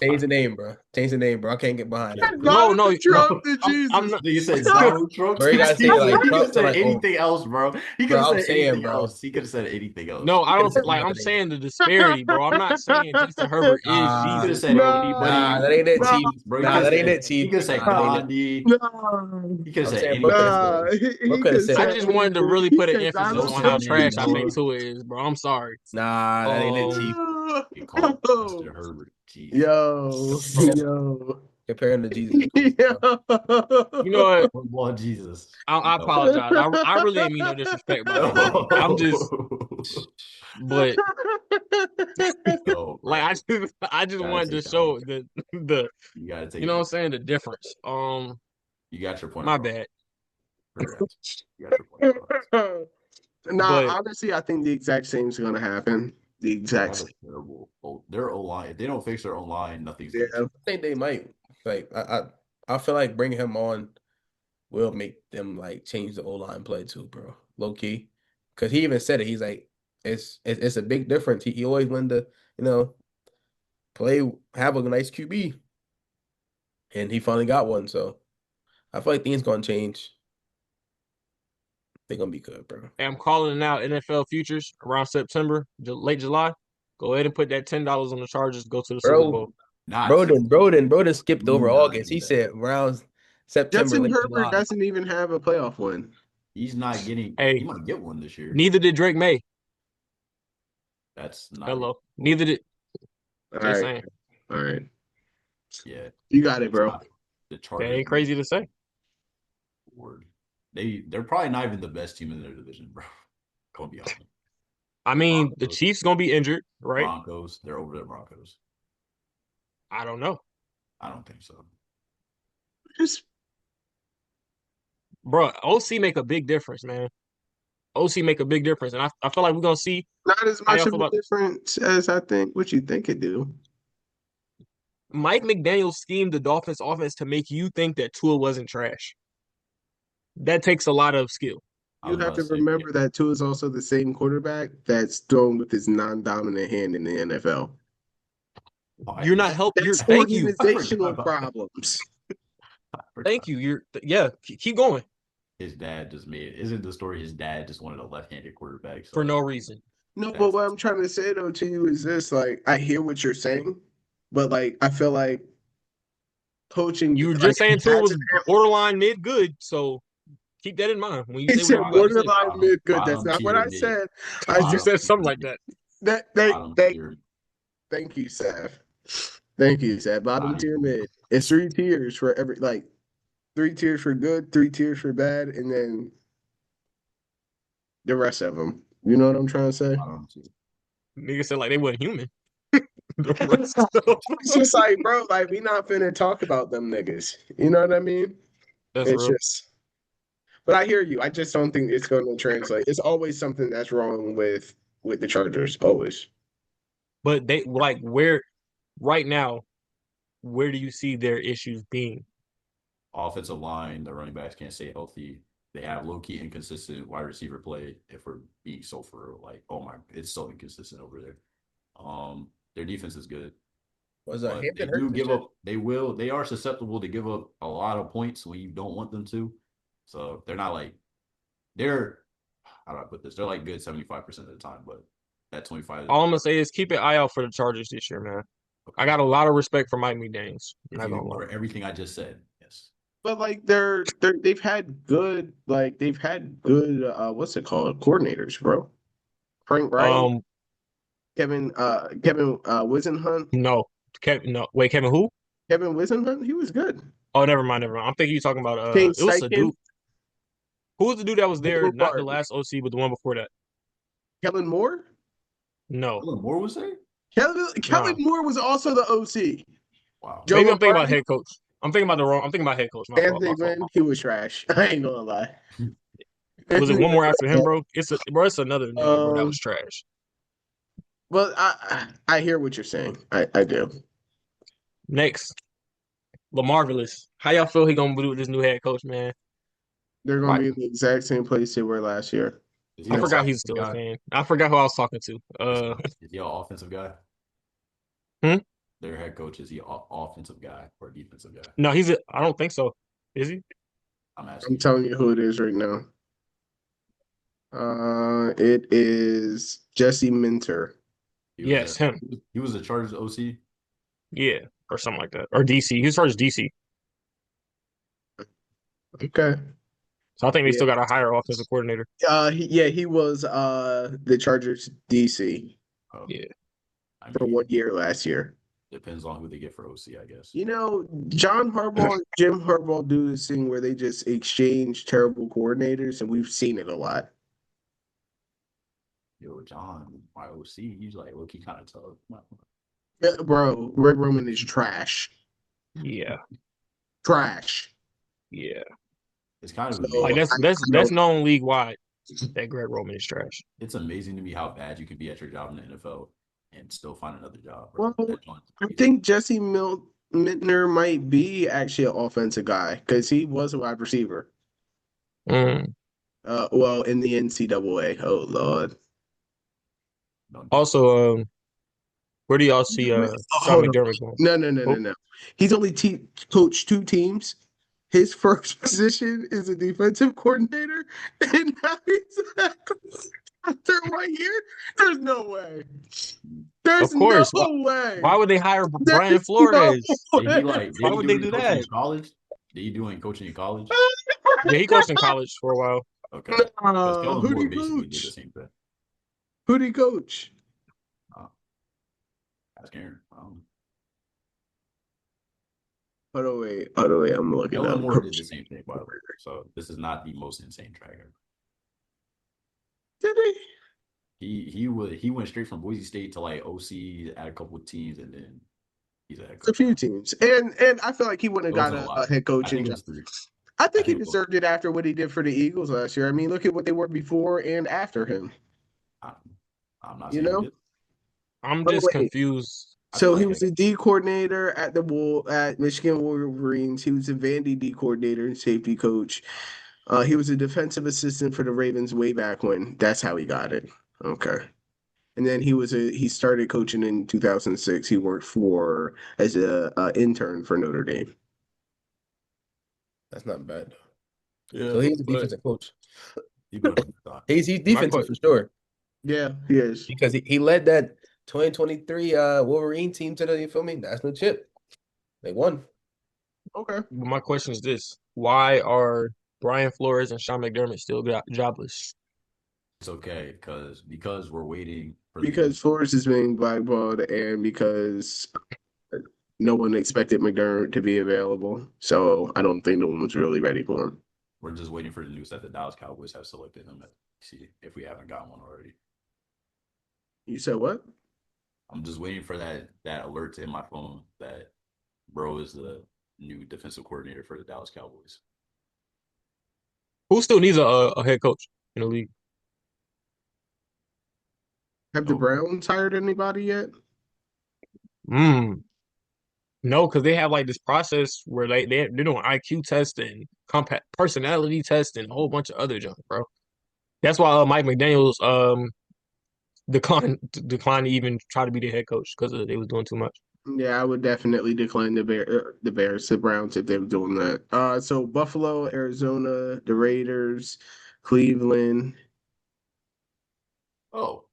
Change the name, bro. Change the name, bro. I can't get behind that, bro. No, Donald no, no. Trump to I'm Jesus. not. You said Donald Trump. Bro, you gotta say He it like could have Trump to said like oh, anything else, bro. He could bro. have I'm said saying, anything bro. else. He could have said anything else. No, You I could have don't said like. I'm nothing. saying the disparity, bro. I'm not saying Justin Herbert is He Nah, could have Jesus, said bro. anybody, nah, that ain't it, bro. Chief. No, Bro, Nah, that ain't it, he Chief. could have said Nah, that ain't it. Gandhi. no, He could have I'm said saying, bro, anything. could have Bro. nah. bro He could have could I said, say just wanted to anything. really He put an said emphasis Donald on how Trump to trash I think Noah. Jesus. Tua is, bro. I'm sorry. nah, that ain't it, Chief. He called Justin Herbert. Jeez. Yo. Comparing to Jesus is crazy, bro. You know what? Football Jesus. I No. apologize. I really didn't mean no disrespect by that, bro. I'm just, No. but No, like bro. I just Gotta wanted to take that one. show the You gotta take you know what I'm it. saying, the difference. You got your point My across. bad. Congrats. You got your point across. Nah, But honestly, I think the exact same is gonna happen. The They exact have a same. terrible. Their O line. If they don't fix their own line, nothing's gonna Yeah. change. I think they might. Like, I feel like bringing him on will make them like change the O line play too, bro. Low key, because he even said it. He's like, it's a big difference. He always wanted to, you know, play have a nice QB, and he finally got one. So I feel like things gonna change. They're gonna be good, bro. I'm calling it out NFL futures around September, late July. Go ahead and put that $10 on the Chargers. Go to the Super Bro, Bowl. Not. Bro done skipped Do over not August. do He that. said around September, Justin late Herbert July. doesn't even have a playoff win. He's not getting. He Hey, might get one this year. neither did Drake May. That's not. Hello. Neither did. All Just right. saying. All right. Yeah. You got it, It's bro. not. The That Chargers. ain't crazy to say. Word. They're probably not even the best team in their division, bro. Gonna be honest. I mean, the Broncos. Chiefs gonna be injured, right? Broncos. They're over the Broncos. I don't know. I don't think so. Just Bro, OC make a big difference, man. OC make a big difference. And I feel like we're gonna see not as how much y'all of feel a about difference as I think what you think it do. Mike McDaniel schemed the Dolphins offense to make you think that Tua wasn't trash. That takes a lot of skill. You have about to to say, remember that Tua is also the same quarterback that's thrown with his non-dominant hand in the NFL. oh, You're not help. You're That's thank you, I forgot organizational about that. problems. I thank forgot. you. Keep going His dad just made isn't the story his dad just wanted a left-handed quarterback. for no So reason. No, but that's what I'm trying to say though to you is this: like, I hear what you're saying, but like, I feel like coaching, You were like, just saying Tua as was an borderline mid good, so keep that in mind when you he say what said you're about to say. borderline mid good. That's bottom not what tier I mid, said. I You said bottom said tier something like mid, that. that. bottom tier. Thank you, Seth. Thank you, Seth. Bottom Bottom tier tier. mid. It's 3 tiers for every, like, 3 tiers for good, 3 tiers for bad, and then the rest of them. You know what I'm trying to say? Bottom tier. Nigga said like they weren't human. The rest of It's just like, bro, like, we not finna talk about them niggas. You know what I mean? That's It's real. just, but I hear you. I just don't think it's going to translate. It's always something that's wrong with the Chargers. Always. But they like where right now, where do you see their issues being? Offensive line, the running backs can't stay healthy. They have low key inconsistent wide receiver play. If we're being so for real, like, oh my, it's so inconsistent over there. Their defense is good, Was but they Hampton hurt do this give year? up. They are susceptible to give up a lot of points when you don't want them to. So they're not like they're how do I put this? They're like good 75% of the time, but that 25 All I'm gonna say is keep an eye out for the Chargers this year, man. I okay. got a lot of respect for Mike McDaniels. I'm If not you gonna lie. ignore everything I just said, yes. But like they've had good, like, they've had good, what's it called, coordinators, bro. Frank Wright, Um, Kevin Wisenhunt. no, Kevin, no, wait, Kevin, who? Kevin Wisenhunt, he was good. Oh, never mind, never mind. I'm thinking you're talking about Shane it was a Steichen, dude. Who was the dude that was there? Bill Not the Barton, last OC, but the one before that. Kellen Moore. No, Dylan Moore was there? Kellen nah. Moore was also the OC. Wow. Joe Maybe I'm thinking about Lombardi, head coach. I'm thinking about the wrong. I'm thinking about head coach. My fault. Anthony My fault. Lynn, My he fault. was trash. I ain't gonna lie. Was it Anthony one more after him, Lynn, bro? It's another nigga, bro. That was trash. well, I hear what you're saying. I do. Next, LaMarvelous. How y'all feel he gonna do with this new head coach, man? They're gonna Why? be in the exact same place they were last year. Is he I an forgot offensive he's still a guy? fan. I forgot who I was talking to. Is he an offensive guy? Hmm? Their head coach, is he an offensive guy or a defensive guy? No, I don't think so. Is he? I'm I'm asking you. telling you who it is right now. It is Jesse Minter. He was Yes, a him. he was a Chargers OC. Yeah, or something like that. Or DC. He was first DC. Okay. So I think they Yeah. still got a higher offensive coordinator. He was the Chargers DC Oh, Yeah. I for mean, 1 year last year. depends on who they get for OC, I guess. You know, John Harbaugh and Jim Harbaugh do this thing where they just exchange terrible coordinators, and we've seen it a lot. Yo, John, my OC, he's like, look, he kind of tough. Yeah, bro, Greg Roman is trash. Yeah. Trash. Yeah. It's kind of So Like amazing. that's known league wide that Greg Roman is trash. It's amazing to me how bad you can be at your job in the NFL and still find another job, bro. well, That joint's I crazy. think Jesse Mintner might be actually an offensive guy because he was a wide receiver. Mm. Well, in the NCAA. Oh Lord. No, Also, where do y'all see Sean Hold on. McDermott going? No. He's only coached 2 teams. His first position is a defensive coordinator, and now he's after 1 year. There's no way. Of There's no course. way. Why would they hire Brian There's no Flores? Did he way. did Why he would do they any do coaching in that? college? Did he do any coaching in college? Yeah, he coached in college for a while. Okay. Because Kellen Who'd Moore he basically did the coach? same thing. Who'd he coach? Uh, ask Aaron. Hold on, wait. I'm looking Kellen up. Moore did the same thing, by the way. So this is not the most insane track ever. Did he? He went straight from Boise State to like OC at a couple of teams, and then he's a head It's a coach few now. teams, and I feel like he wouldn't It have got wasn't a a lot. head I coaching think it job. was 3. I I think he think it was. deserved it after what he did for the Eagles last year. I mean, look at what they were before and after him. I'm, I'm not You saying he know. did. I'm But just wait, confused. I feel so he like was the D coordinator at at Michigan Wolverines. He was the Vandy D coordinator and safety coach. He was a defensive assistant for the Ravens way back when. That's how he got it. Okay. And then he started coaching in 2006. He worked for as a intern for Notre Dame. That's not bad. Yeah, So he's a but defensive coach. He built up the thought. He's my defensive que- for sure Yeah, he is. because he led that 2023 Wolverine team to the, you feel me, national chip. They won. Okay. my question is this: why are Brian Flores and Sean McDermott still jobless? It's okay because we're waiting for the Because Flores is being blackballed and because no one expected McDermott to be available. So I don't think no one was really ready for him. we're just waiting for the news that the Dallas Cowboys have selected him. See if we haven't got one already. You said what? I'm just waiting for that alert to hit my phone that bro is the new defensive coordinator for the Dallas Cowboys. Who still needs a head coach in the league? Have the Oh, Browns hired anybody yet? Hmm. No, because they have like this process where they're doing IQ testing, compact personality testing, a whole bunch of other junk, bro. That's why Mike McDaniel's declined to even try to be the head coach because they was doing too much. Yeah, I would definitely decline the Browns if they were doing that. So Buffalo, Arizona, the Raiders, Cleveland. oh,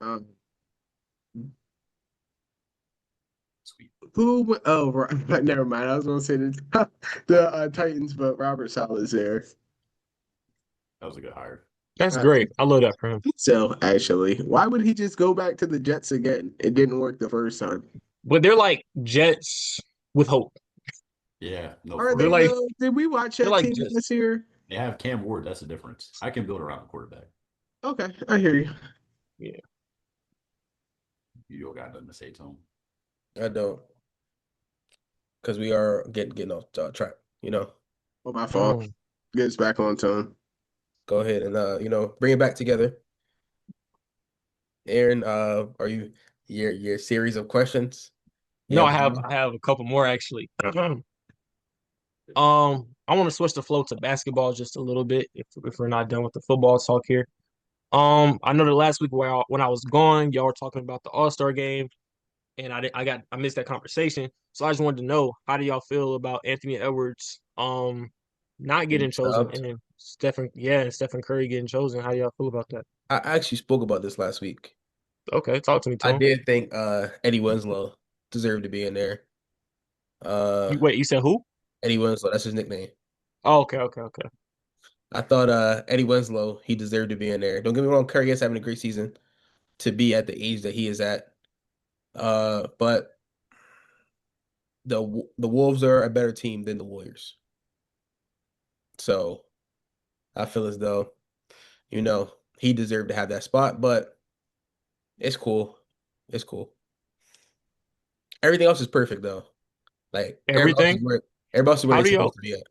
Um, sweet. who? Oh, right, never mind. I was going to say the Titans, but Robert Saleh's there. That was a good hire. That's Uh, great. I love that for him. so actually, why would he just go back to the Jets again? It didn't work the first time. But they're like Jets with hope. Yeah, no, Are for They're they real. like though? Did we watch they're that like team Jets. this year? They have Cam Ward. That's the difference. I can build around the quarterback. Okay, I hear you. Yeah. You don't got nothing to say to him. I don't, because we are getting off track. Oh, my fault. Mm. Gets back on time. Go ahead and bring it back together. Aaron, are you your series of questions? No, Yeah. I have a couple more actually. I want to switch the flow to basketball just a little bit if we're not done with the football talk here. I know the last week when I was gone, y'all were talking about the All-Star game, and I missed that conversation. So I just wanted to know, how do y'all feel about Anthony Edwards not getting chosen, Stubbed. and Stephen Curry getting chosen? How do y'all feel about that? I actually spoke about this last week. Okay, talk to me, I Tom. did think Eddie Winslow deserved to be in there. Uh, You said who? Eddie Winslow, that's his nickname. Oh, okay. I thought Eddie Winslow, he deserved to be in there. Don't get me wrong, Curry is having a great season to be at the age that he is at. But the Wolves are a better team than the Warriors. So I feel as though, he deserved to have that spot, but it's cool. It's cool. Everything else is perfect though. Like Everything. everybody else is where How they're do y'all supposed to be at.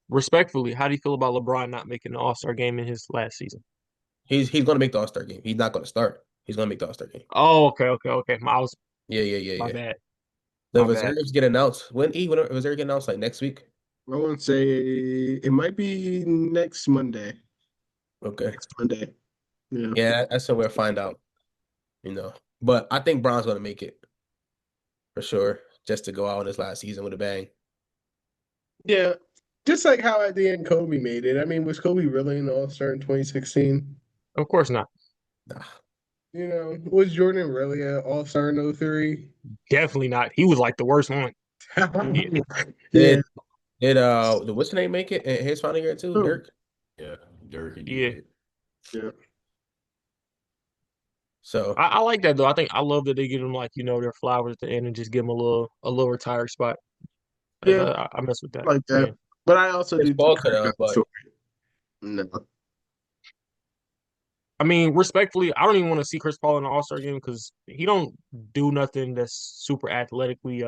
respectfully? How do you feel about LeBron not making the All-Star game in his last season? He's gonna make the All-Star game. He's not gonna start. He's gonna make the All-Star game. Oh, okay. Yeah, yeah, yeah, My yeah. bad. The My bad. reserves get announced when reserve get announced like next week. I want to say it might be next Monday. Okay. Next Monday. Yeah. Yeah, that's when we'll find out, you know. But I think Bron's gonna make it for sure, just to go out in his last season with a bang. Yeah. Just like how at the end Kobe made it. I mean, was Kobe really an all-star in 2016? Of course not. Nah. Was Jordan really an all-star in '03? Definitely not. He was like the worst one. Yeah. Yeah. Did what's the name make it in his final year too? Oh, Dirk. Yeah, Dirk and Yeah. D-Wade. yeah. So I like that though. I love that they give them like, their flowers at the end and just give them a little retired spot. Yeah, I mess with that. like Yeah. that. But I also Chris do think Paul could Kirk have, got the but story. No. I mean, respectfully, I don't even want to see Chris Paul in the All-Star game because he don't do nothing that's super athletically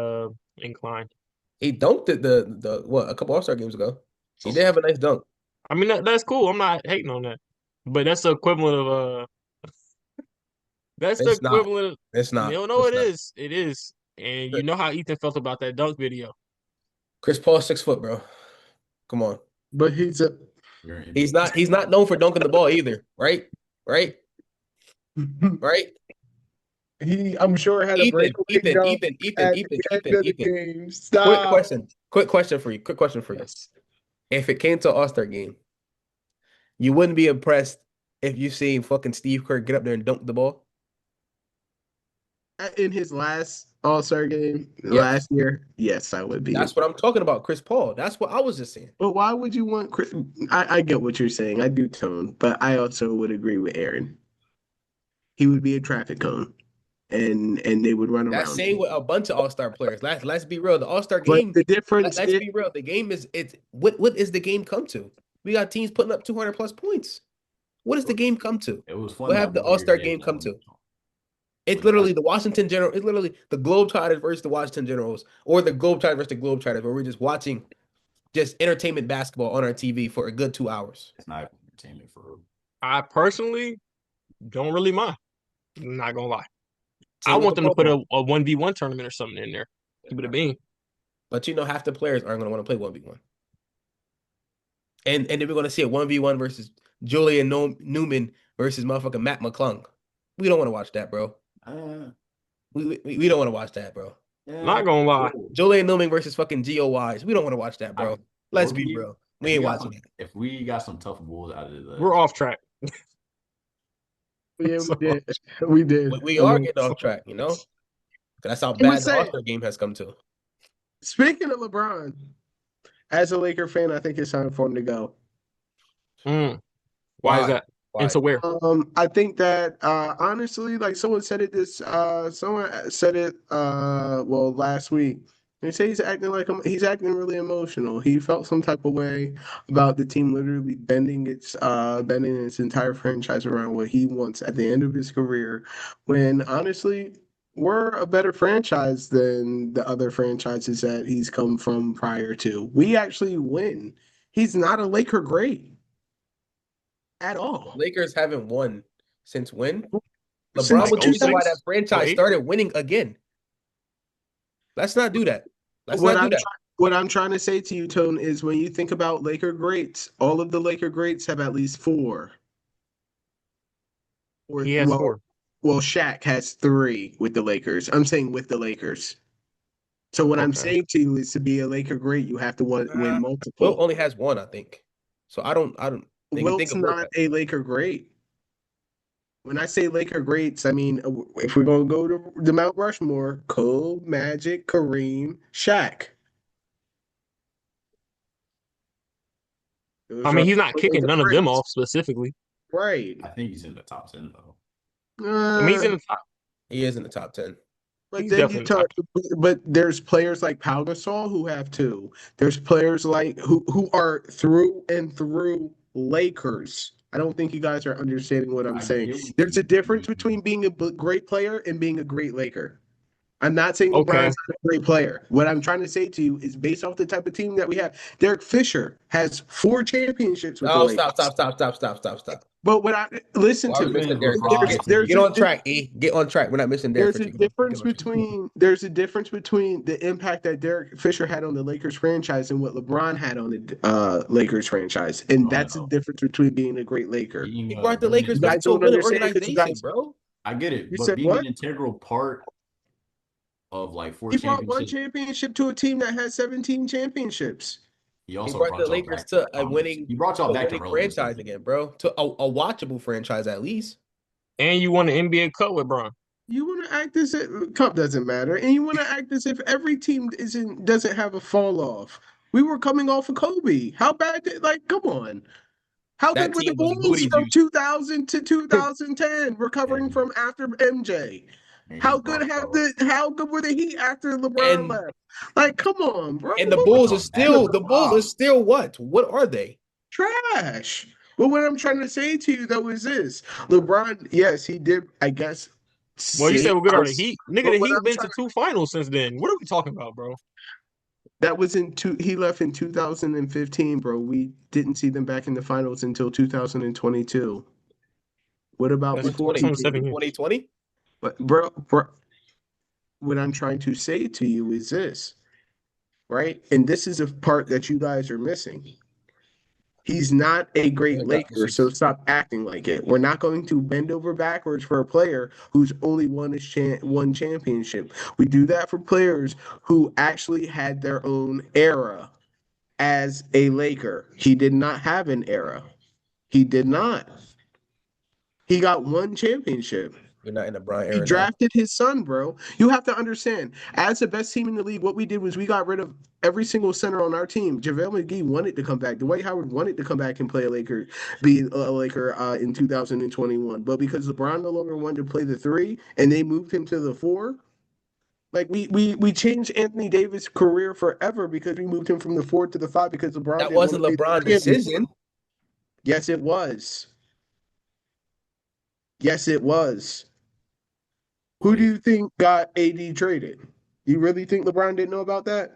inclined. he dunked it the what a couple All-Star games ago. He did have a nice dunk. I mean, that's cool. I'm not hating on that. But that's the equivalent of that's the It's not. equivalent of, It's not. no, no, It's it not. is. It is. And you know how Ethan felt about that dunk video. Chris Paul 6 foot, bro. Come on. But he's a You're an He's idiot. not known for dunking the ball either, right? Right? Right? I'm sure had a breakaway dunk at the end of the Ethan. game. Quick Stop. question. Quick question for you. Quick question for you. Yes. If it came to an All-Star game, you wouldn't be impressed if you seen fucking Steve Kerr get up there and dunk the ball? In his last All-Star game Yes. last year, yes, I would be. That's what I'm talking about, Chris Paul. That's what I was just saying. But why would you want Chris? I get what you're saying. I do tone, but I also would agree with Aaron. He would be a traffic cone, and they would run That's around same him. with a bunch of All-Star players. Let's be real. The All-Star But game, the difference let's is, be real. The game is it's what is the game come to? We got teams putting up 200 plus points. What does the game come to? It was fun What that have the Warriors All-Star game game come won. to? It's literally the Washington General. It's literally the Globetrotters versus the Washington Generals, or the Globetrotters versus the Globetrotters, where we're just watching just entertainment basketball on our TV for a good 2 hours. It's not entertainment for real. I personally don't really mind. I'm not gonna lie. I Same with want the them to Pro put Bowl. a 1v1 tournament or something in there. Keep it a bean. But half the players aren't going to want to play 1v1. And then we're going to see a 1v1 versus Julian Newman versus motherfucking Matt McClung. We don't want to watch that, bro. We don't want to watch that, bro. Not gonna lie. Julian Newman versus fucking GOYs. We don't want to watch that, bro. Let's be real. We ain't watching that. If we got some tough bulls out of the, We're off track. yeah, we did. We did. We are getting off track, you know? That's how I'm bad the saying, All-Star game has come to. speaking of LeBron, as a Laker fan, I think it's time for him to go. Why is that? Why? And so where? I think that honestly, like someone said it well last week. They say he's acting he's acting really emotional. He felt some type of way about the team literally bending its entire franchise around what he wants at the end of his career. When honestly, we're a better franchise than the other franchises that he's come from prior to. We actually win. He's not a Laker great at all. Lakers haven't won since when? Since LeBron was the reason why 06? that franchise started winning again. Let's not do that. Let's not do that. What I'm trying to say to you, Tone, is when you think about Laker greats, all of the Laker greats have at least four. He has four. Well, Shaq has three with the Lakers. I'm saying with the Lakers. So what I'm saying to you is to be a Laker great, you have to win multiple. Wilt only has one, I think. So I don't Wilt's not a Laker great. When I say Laker greats, I mean if we're gonna go to the Mount Rushmore, Cole, Magic, Kareem, Shaq. I mean, he's not kicking none of them off specifically. Right. I think he's in the top 10 though. I mean, he's in the top. He is in the top 10. But then you talk, but there's players like Pau Gasol who have two. There's players like who are through and through Lakers. I don't think you guys are understanding what I'm saying. There's a difference between being a great player and being a great Laker. I'm not saying LeBron's not a great player. What I'm trying to say to you is based off the type of team that we have. Derek Fisher has 4 championships with the Lakers. Stop. But what I listen to me, get on track, E. Get on track. We're not missing Derek Fisher. There's a difference between the impact that Derek Fisher had on the Lakers franchise and what LeBron had on the Lakers franchise, and that's the difference between being a great Laker. He brought the Lakers back to a winning organization, bro. I get it, You but said being what? an integral part of like 4 He brought one championships. championship to a team that has 17 championships. He also brought the Lakers to a winning. He brought y'all back to franchise again, bro. To a watchable franchise at least. And you won the NBA Cup with Bron. You want to act as if Cup doesn't matter, and you want to act as if every team doesn't have a fall off. We were coming off of Kobe. How bad? Come on. How good were the Bulls from 2000 to 2010, recovering from after MJ? How good were the Heat after LeBron left? Like, come on, bro. And the Bulls are still what? What are they? Trash. But what I'm trying to say to you though is this: LeBron, yes, he did. I guess. Well, you said we're good on the Heat, nigga. The Heat been to 2 finals since then. What are we talking about, bro? That was he left in 2015, bro. We didn't see them back in the finals until 2022. What about before 2020? But bro, what I'm trying to say to you is this, right? And this is a part that you guys are missing. He's not a great Yeah, got Laker, so issues. stop acting like it. We're not going to bend over backwards for a player who's only one championship. We do that for players who actually had their own era as a Laker. He did not have an era. He did not. He got one championship. We're not in the Bron He era now. drafted his son, bro. You have to understand, as the best team in the league, what we did was we got rid of every single center on our team. JaVale McGee wanted to come back. Dwight Howard wanted to come back and play a Laker, be a Laker in 2021. But because LeBron no longer wanted to play the three and they moved him to the four, like we changed Anthony Davis' career forever because we moved him from the four to the five because LeBron That didn't want to wasn't play the LeBron's three anymore. decision. Yes, it was. Yes, it was. Who do you think got AD traded? You really think LeBron didn't know about that?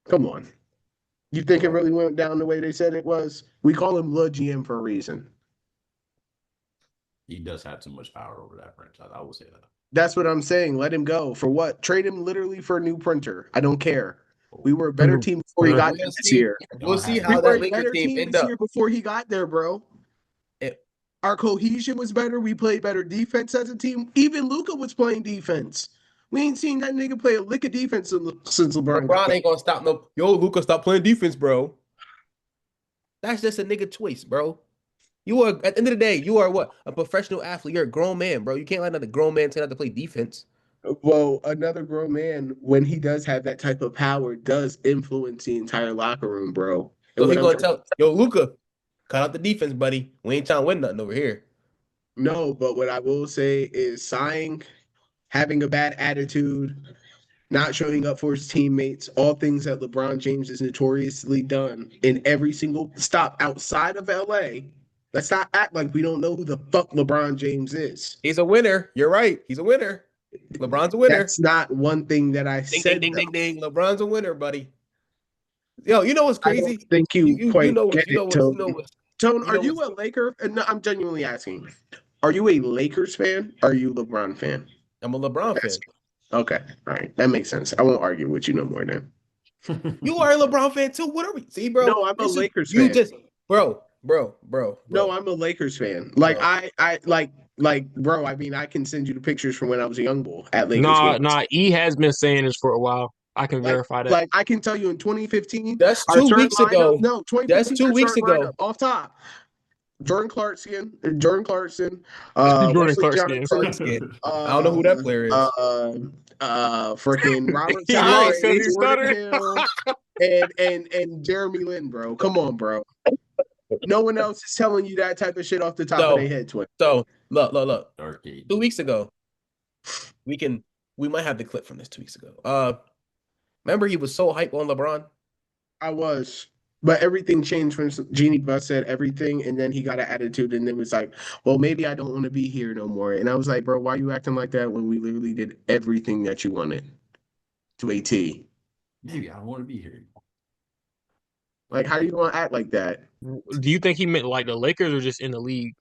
Come on. You think it really went down the way they said it was? We call him Le GM for a reason. He does have too much power over that franchise. I will say that. That's what I'm saying. Let him go. For what? Trade him literally for a new printer. I don't care. We were a better team before he got there this year. We'll see have how We were that a Laker better team team end this up. year before he got there, bro. It- Our cohesion was better. We played better defense as a team. Even Luka was playing defense. We ain't seen that nigga play a lick of defense since LeBron got LeBron there. ain't gonna stop no. Yo, Luka, stop playing defense, bro. That's just a nigga choice, bro. You are at the end of the day, you are what? A professional athlete. You're a grown man, bro. You can't let another grown man tell you not to play defense. Well, another grown man, when he does have that type of power, does influence the entire locker room, bro. And So he what I'm gonna trying tell, yo, Luka, cut out the defense, buddy. We ain't trying to win nothing over here. no, but what I will say is sighing, having a bad attitude, not showing up for his teammates, all things that LeBron James has notoriously done in every single stop outside of LA. Let's not act like we don't know who the fuck LeBron James is. He's a winner. You're right. He's a winner. LeBron's a winner. That's not one thing that I Ding, ding, said, ding, though. ding, ding. LeBron's a winner, buddy. Yo, you know what's I don't crazy? think You you you you quite know get what's you it, know what's you Tone. know what's Tone, you are know you what's a Laker? No, I'm genuinely asking. Are you a Lakers fan? Or are you a LeBron fan? I'm a LeBron That's fan. okay. All right. That makes sense. I won't argue with you no more then. You are a LeBron fan too. What are we? See, bro, No, I'm a this is Lakers you fan. just bro. No, I'm a Lakers fan. Like Bro. bro, I mean, I can send you the pictures from when I was a young bull at Lakers Nah, games. nah. E has been saying this for a while. I can Like, verify that. like I can tell you in 2015, That's our 2 weeks starting lineup, ago. no, That's 2015, our 2 weeks starting lineup ago. off top. Jordan Clarkson, Jordan Wesley Clarkson. Johnson, Skin. I don't know who that player is. freaking Robert He Guys, lost Covington, because he it's Jordan stuttered. Hill, and Jeremy Lin, bro. Come on, bro. No one else is telling you that type of shit off the top of their so head, twin. so look. Arcade. 2 weeks ago, we might have the clip from this 2 weeks ago. Remember he was so hype on LeBron. I was. But everything changed when Jeannie Buss said everything, and then he got an attitude, and then was like, well, maybe I don't want to be here no more. And I was like, bro, why are you acting like that when we literally did everything that you wanted to a T? Maybe I don't want to be here. Like, how are you going to act like that? Do you think he meant like the Lakers or just in the league?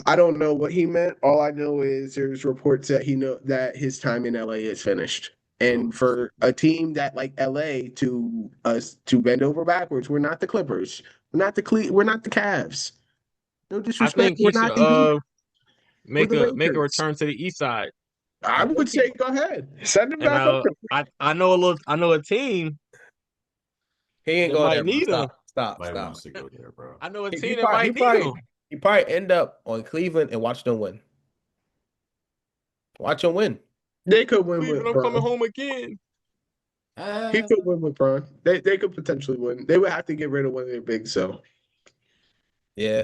I don't know what he meant. All I know is there's reports that he know that his time in LA is finished. And for a team that like LA to us to bend over backwards, we're not the Clippers. We're not the Cavs. No I disrespect. think We're he should not the Heat. We're make the a Lakers. return to the East Side. I would say go ahead. Send him And back up. I know a team He ain't that going might there, bro. need him. Stop. Nobody wants to go there, bro. I know a He, team he that probably, he might need probably him. he probably end up on Cleveland and watch them win. Watch them win. They could win Cleveland, with I'm coming Bron. home again. He could win with Bron. They could potentially win. They would have to get rid of one of their bigs, so. Yeah.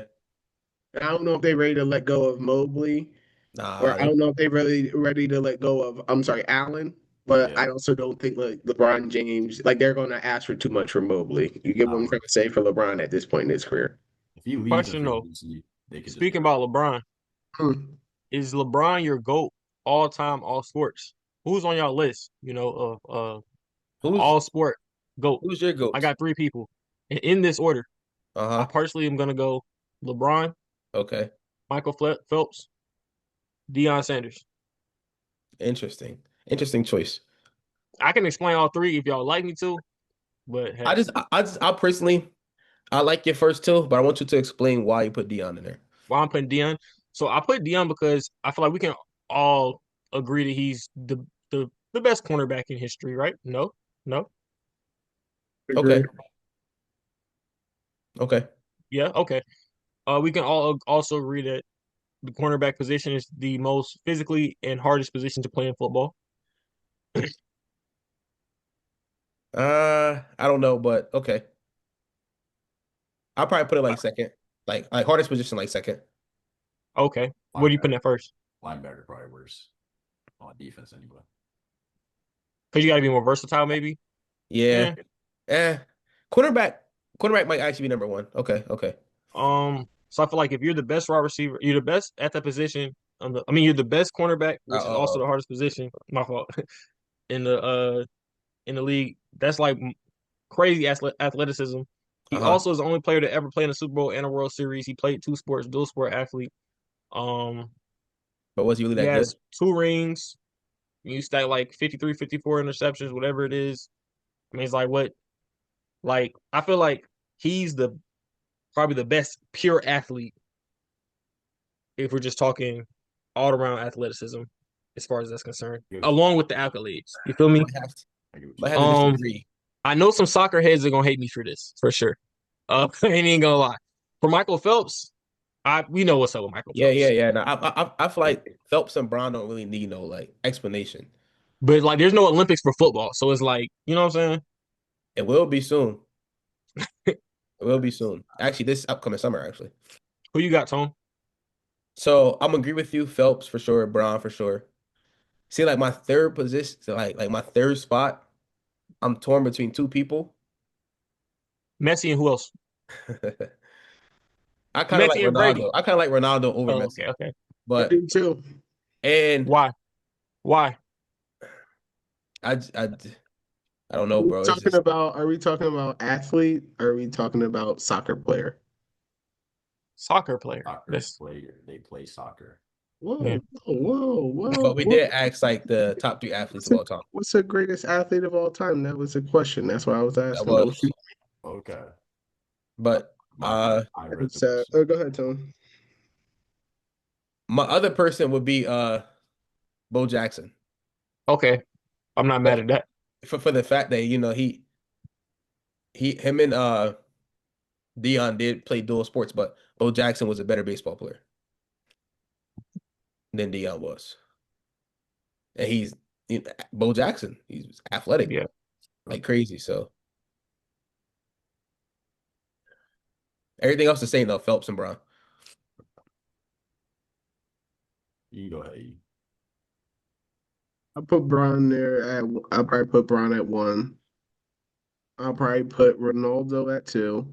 And I don't know if they're ready to let go of Mobley, or Nah. I don't know if they're really ready to let go of, I'm sorry, Allen. But I also don't think like LeBron James, like they're going to ask for too much from Mobley. You get what I'm trying to say for LeBron at this point in his career. If he leaves Question in though. free agency, they could Speaking about LeBron, is LeBron your GOAT all time, all sports? Who's on y'all list? You know, all sport GOAT. Who's your GOAT? I got 3 people. And in this order. I Uh-huh. personally am gonna go LeBron, Okay. Michael Phelps, Deion Sanders. Interesting choice. I can explain all 3 if y'all like me to, but hey. I personally, I like your first two, but I want you to explain why you put Dion in there. Why I'm putting Dion. So I put Dion because I feel like we can all agree that he's the best cornerback in history, right? No, no, Agree. Okay. Okay. yeah, okay. We can all also agree that the cornerback position is the most physically and hardest position to play in football. I don't know, but okay. I'll probably put it like second. Like hardest position like second. Okay, what do you put in Linebacker, at first? linebacker probably worse on defense anyway. Because you got to be more versatile, maybe. Yeah. Eh. Eh. Cornerback. Cornerback might actually be number one. Okay. Okay. So I feel like if you're the best wide receiver, you're the best at that position. I mean, you're the best cornerback, which is also Uh-oh. the hardest position. My fault in the league. That's like crazy athleticism. He Uh-huh. also is the only player to ever play in a Super Bowl and a World Series. He played two sports, dual sport athlete. Um, But was he really he that good? has two rings. You stack like 53, 54 interceptions, whatever it is. I mean, it's like what? Like I feel like he's the probably the best pure athlete if we're just talking all around athleticism as far as that's concerned, I get what along with the accolades. You feel me? Might have to, I get what might you're have to saying. disagree. I know some soccer heads are gonna hate me for this for sure. I ain't gonna lie. For Michael Phelps, we know what's up with Michael Yeah, yeah, Phelps, yeah. No, I feel like Phelps and Brown don't really need no like explanation. but like, there's no Olympics for football, so it's like, you know what I'm saying? It will be soon. It will be soon. Actually, this upcoming summer, actually. Who you got, Tom? So I'm agree with you, Phelps for sure, Brown for sure. See, like my third position, so like my third spot, I'm torn between two people. Messi and who else? I kind of like Messi and Brady. Ronaldo. I kind of like Ronaldo over Oh, Messi. okay, okay. I But do too. and Why? Why? I j- I don't know, bro. It's just Are we talking about athlete or are we talking about soccer player? Soccer player. Soccer That's player, they play soccer. yeah. Whoa, whoa, but whoa, we whoa. did ask like the top three athletes What's of the, all time. what's the greatest athlete of all time? That was a question. That's why I was That asking. Don't was. shoot. Okay. But I read the question. Go ahead, Tom. my other person would be Bo Jackson. Okay, I'm not mad But at that. for the fact that him and Dion did play dual sports, but Bo Jackson was a better baseball player than Dion was. And Bo Jackson. He's athletic Yeah. like crazy. So everything else the same though, Phelps and Brown. You go ahead. I put Braun there at. I'll probably put Braun at one. I'll probably put Ronaldo at two.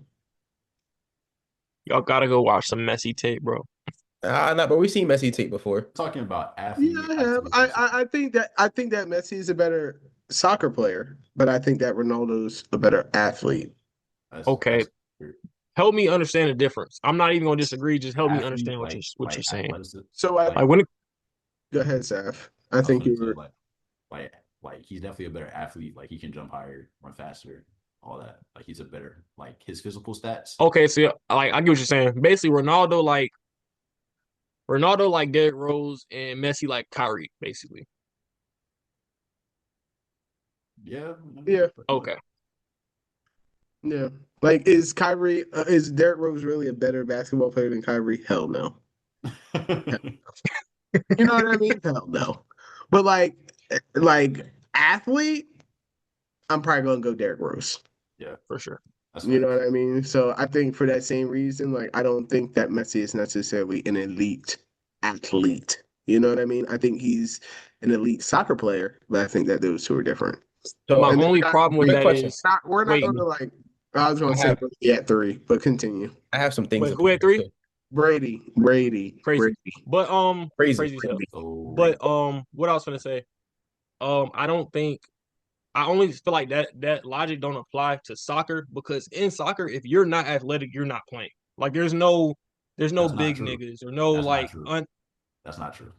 Y'all gotta go watch some Messi tape, bro. Not, but we've seen Messi tape before. Talking about Yeah, athlete, I have. athlete versus I think that Messi is a better soccer player, but I think that Ronaldo's a better athlete. Okay, that's weird. help me understand the difference. I'm not even gonna disagree. Just help me Athlete understand what you're saying. athleticism, So I Like like when it, go ahead, Saf. I I was think gonna you say were. like he's definitely a better athlete. Like he can jump higher, run faster, all that. Like he's a better like his physical stats. okay, so like I get what you're saying. Basically, Ronaldo like Derrick Rose and Messi like Kyrie, basically. Yeah, Yeah, pretty much. Okay. yeah. Like, is Derrick Rose really a better basketball player than Kyrie? Hell no. You know what I mean? Hell no. But like athlete, I'm probably gonna go Derrick Rose. Yeah, For sure. that's You know facts. what I mean? So I think for that same reason, like I don't think that Messi is necessarily an elite athlete. You know what I mean? I think he's an elite soccer player, but I think that those two are different. So My And then only problem with quick that question. is we're not wait, going to like. I was going I to say have Brady at three, but continue. I have some things wait, to who put had here three? too. Crazy. Brady. But Crazy. crazy as hell. So But what I was gonna say, I don't think I only feel like that logic don't apply to soccer because in soccer, if you're not athletic, you're not playing. Like there's no that's not big true. niggas or no That's not like true. That's not true.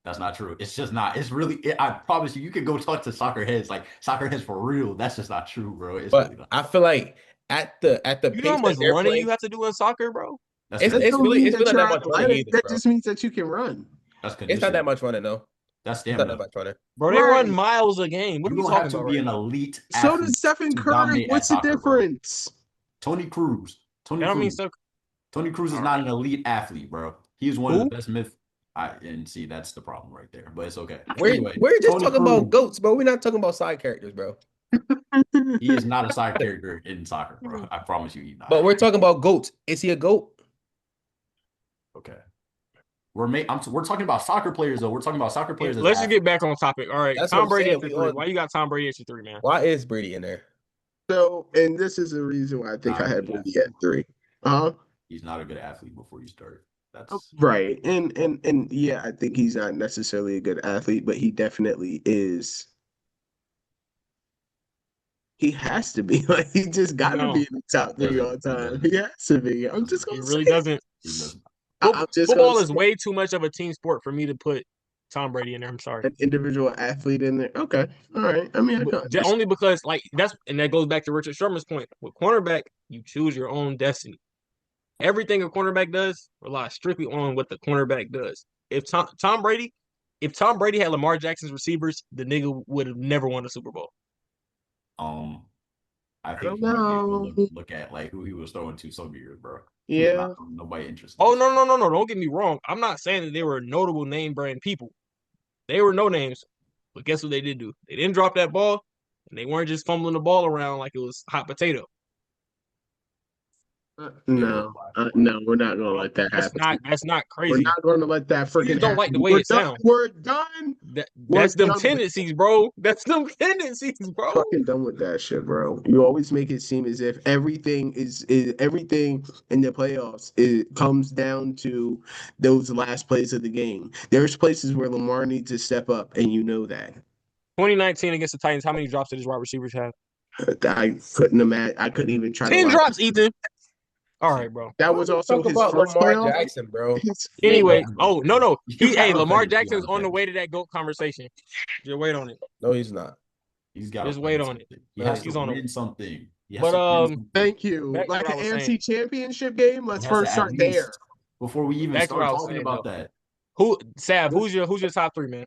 That's not true. It's just not. It's really. I promise you, you can go talk to soccer heads. Like soccer heads for real. That's just not true, bro. It's really But not. I feel like at the You know how pace that much they're running you playing, have to do in soccer, bro? That's it's That it's conditioning. don't really mean it's that really not you're that much running athletic. either, That bro. just means that you can run. That's It's not that conditioning. much running, though. That's It's not that stamina. much running. Bro, they run Right. miles a game. What You are we don't have talking to about be right an now? elite So does athlete Stephen to Curry. dominate at What's the soccer, bro. difference? Tony Cruz. That Tony don't mean Cruz. so. Tony Cruz is All not right. an elite athlete, bro. He is one of the Who? best and see, that's the problem right there. But it's okay. We're Anyway, we're just Tony talking about Cruz, goats, bro. We're not talking about side characters, bro. he is not a side character in soccer, bro. I promise you, he's not. But we're talking about goats. Is he a goat? Okay. We're talking about soccer players, though. We're talking about soccer Yeah, players as let's just get back athletes. on topic. All right, That's what Tom I'm Brady saying. at your We three. on. Why you got Tom Brady at your three, man? Why is Brady in there? So, and this is the reason why I think Not I a had good Brady athlete. at 3. Uh-huh. He's not a good athlete before you start. That's Right. And yeah, I think he's not necessarily a good athlete, but he definitely is. He has to be. Like he just got to be No, in the top 3 all the he time. doesn't. He has to be. I'm just he gonna say really it. doesn't. He doesn't. I'm just gonna Football say is way too much of a team sport for me to put Tom Brady in there. I'm sorry. an individual athlete in there. Okay. All right. I mean, I But can understand. only because that goes back to Richard Sherman's point. With cornerback, you choose your own destiny. Everything a cornerback does relies strictly on what the cornerback does. If Tom Brady had Lamar Jackson's receivers, the nigga would have never won a Super Bowl. Um, I I think don't you might need to know. look at like who he was throwing to some years, bro. He was not Yeah. throwing nobody interested. Oh no! Don't get me wrong. I'm not saying that they were notable name brand people. They were no names, but guess what they did do? They didn't drop that ball, and they weren't just fumbling the ball around like it was hot potato. They were No. flashy. No, we're not gonna let that That's happen. not We're crazy. not gonna let that You just freaking don't like the happen. way We're it done. sounds. We're done. We're That's them done with tendencies, bro. That's them tendencies, bro. fucking done with that shit, bro. You always make it seem as if everything is everything in the playoffs. It comes down to those last plays of the game. There's places where Lamar needs to step up, and you know that. 2019 against the Titans, how many drops did his wide receivers have? I couldn't imagine. I couldn't even try to 10 lie. drops, Ethan. All right, bro. That was also Talk his about first Lamar playoff. Jackson, bro. Anyway, understand. oh no. You gotta Lamar understand. Jackson's on the way to that GOAT conversation. Just wait on it. No, he's not. He's got to Just wait win on it. something. He No, has to He's on win the something. He has but to win something. Thank you. back to Like what I an was saying. AFC Championship game. He Let's has to first at start there. least before we even Back to what start I was talking saying about though. that. Who's your top three, man?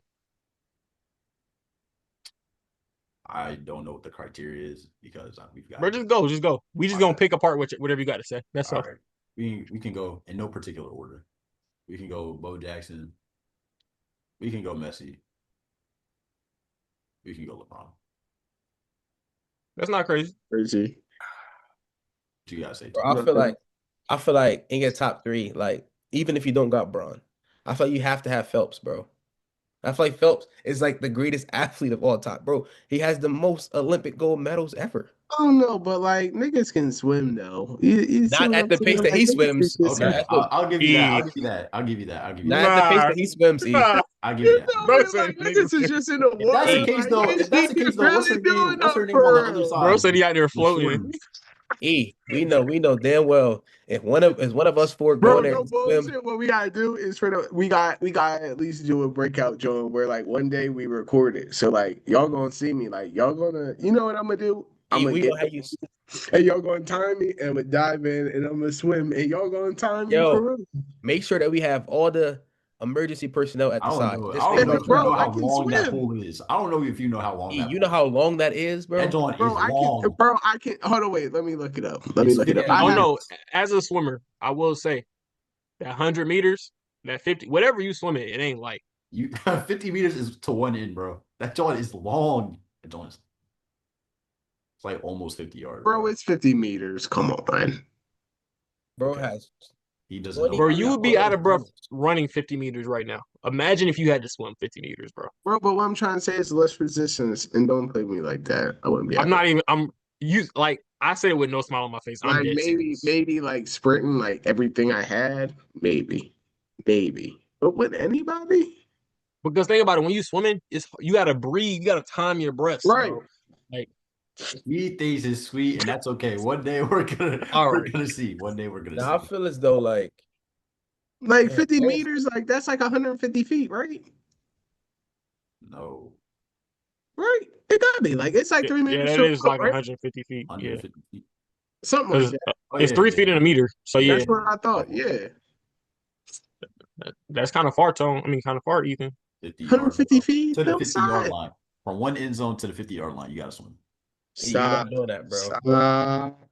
I don't know what the criteria is because we've got. Bro, just go. We just gonna pick apart whatever you got to say. That's all. Right. We can go in no particular order. We can go Bo Jackson. We can go Messi. We can go LeBron. That's not crazy. Crazy. What you gotta say? Bro, Tom? I feel like in your top 3, like even if you don't got Braun, I feel like you have to have Phelps, bro. I feel like Phelps is like the greatest athlete of all time, bro. He has the most Olympic gold medals ever. I don't know, but like niggas can swim though. You see Not what at I'm the saying? pace that Like he niggas swims. can just Not Okay, at the, I'll give you that. I'll give you that. I'll give you that. I'll give you not that. at the pace Nah, that he swims. nah. I'll give you You that. know Bro what? said Like niggas niggas is just in the If that's the water. case Like though, is if that's the he case though, really doing what's her it name on the for other real? Bro side? said he out there The floating. swim. We know damn well if one of us four go in Bro, there no and swim, bullshit. What we gotta do is we got at least do a breakout joint where like one day we record it. So like y'all gonna see me. Like y'all gonna you know what I'm gonna do? I'm gonna we get gonna have you. and y'all gonna time me and I'm gonna dive in and I'm gonna swim and y'all gonna time me for Yo, real. make sure that we have all the emergency personnel at I the don't side, know. just I in don't know case if you you have Bro, know I how to. can long that swim. pool is. I don't know if you know how long that You pool know is. how long that is, That bro? joint is long. Bro, I can hold on, wait, let me look it up. Let me It's look it up. 50 I Oh have, no, meters. as a swimmer, I will say that 100 meters, that 50, whatever you swim it ain't like. You 50 meters is to one end, bro. That joint is long. That joint is it's like almost 50 yards, bro, bro. it's 50 meters. Come on. Bro Okay. has He doesn't know 20 Bro, how you that would be out works. of breath running 50 meters right now. Imagine if you had to swim 50 meters, bro. Bro, but what I'm trying to say is less resistance and don't play me like that. I wouldn't be I'm able not even, I say it with no smile on my face. I'm like dead serious. maybe like sprinting like everything I had. Maybe. Maybe. But with anybody? Because think about it, when you swimming, you gotta breathe, you gotta time your breaths, Right. bro. Like, He thinks it's sweet, and that's okay. One day we're all right. gonna see. One day we're gonna Now I see. feel as though like Like man, 50 meters, like that's like 150 feet, right? No, Right. It gotta be. Like it's like 3 Yeah, minutes that short, is like right? 150 feet. Yeah. 150 feet. Something like Because that. Oh, it's yeah, 3 feet in a meter. So yeah, That's what I thought. Yeah. that's kind of far, Tone. I mean, kind of far, Ethan. 50 yards, 150 bro. feet To the 50-yard outside. line. From one end zone to the 50-yard line, you gotta swim. You're Stop. not doing that, bro. Stop.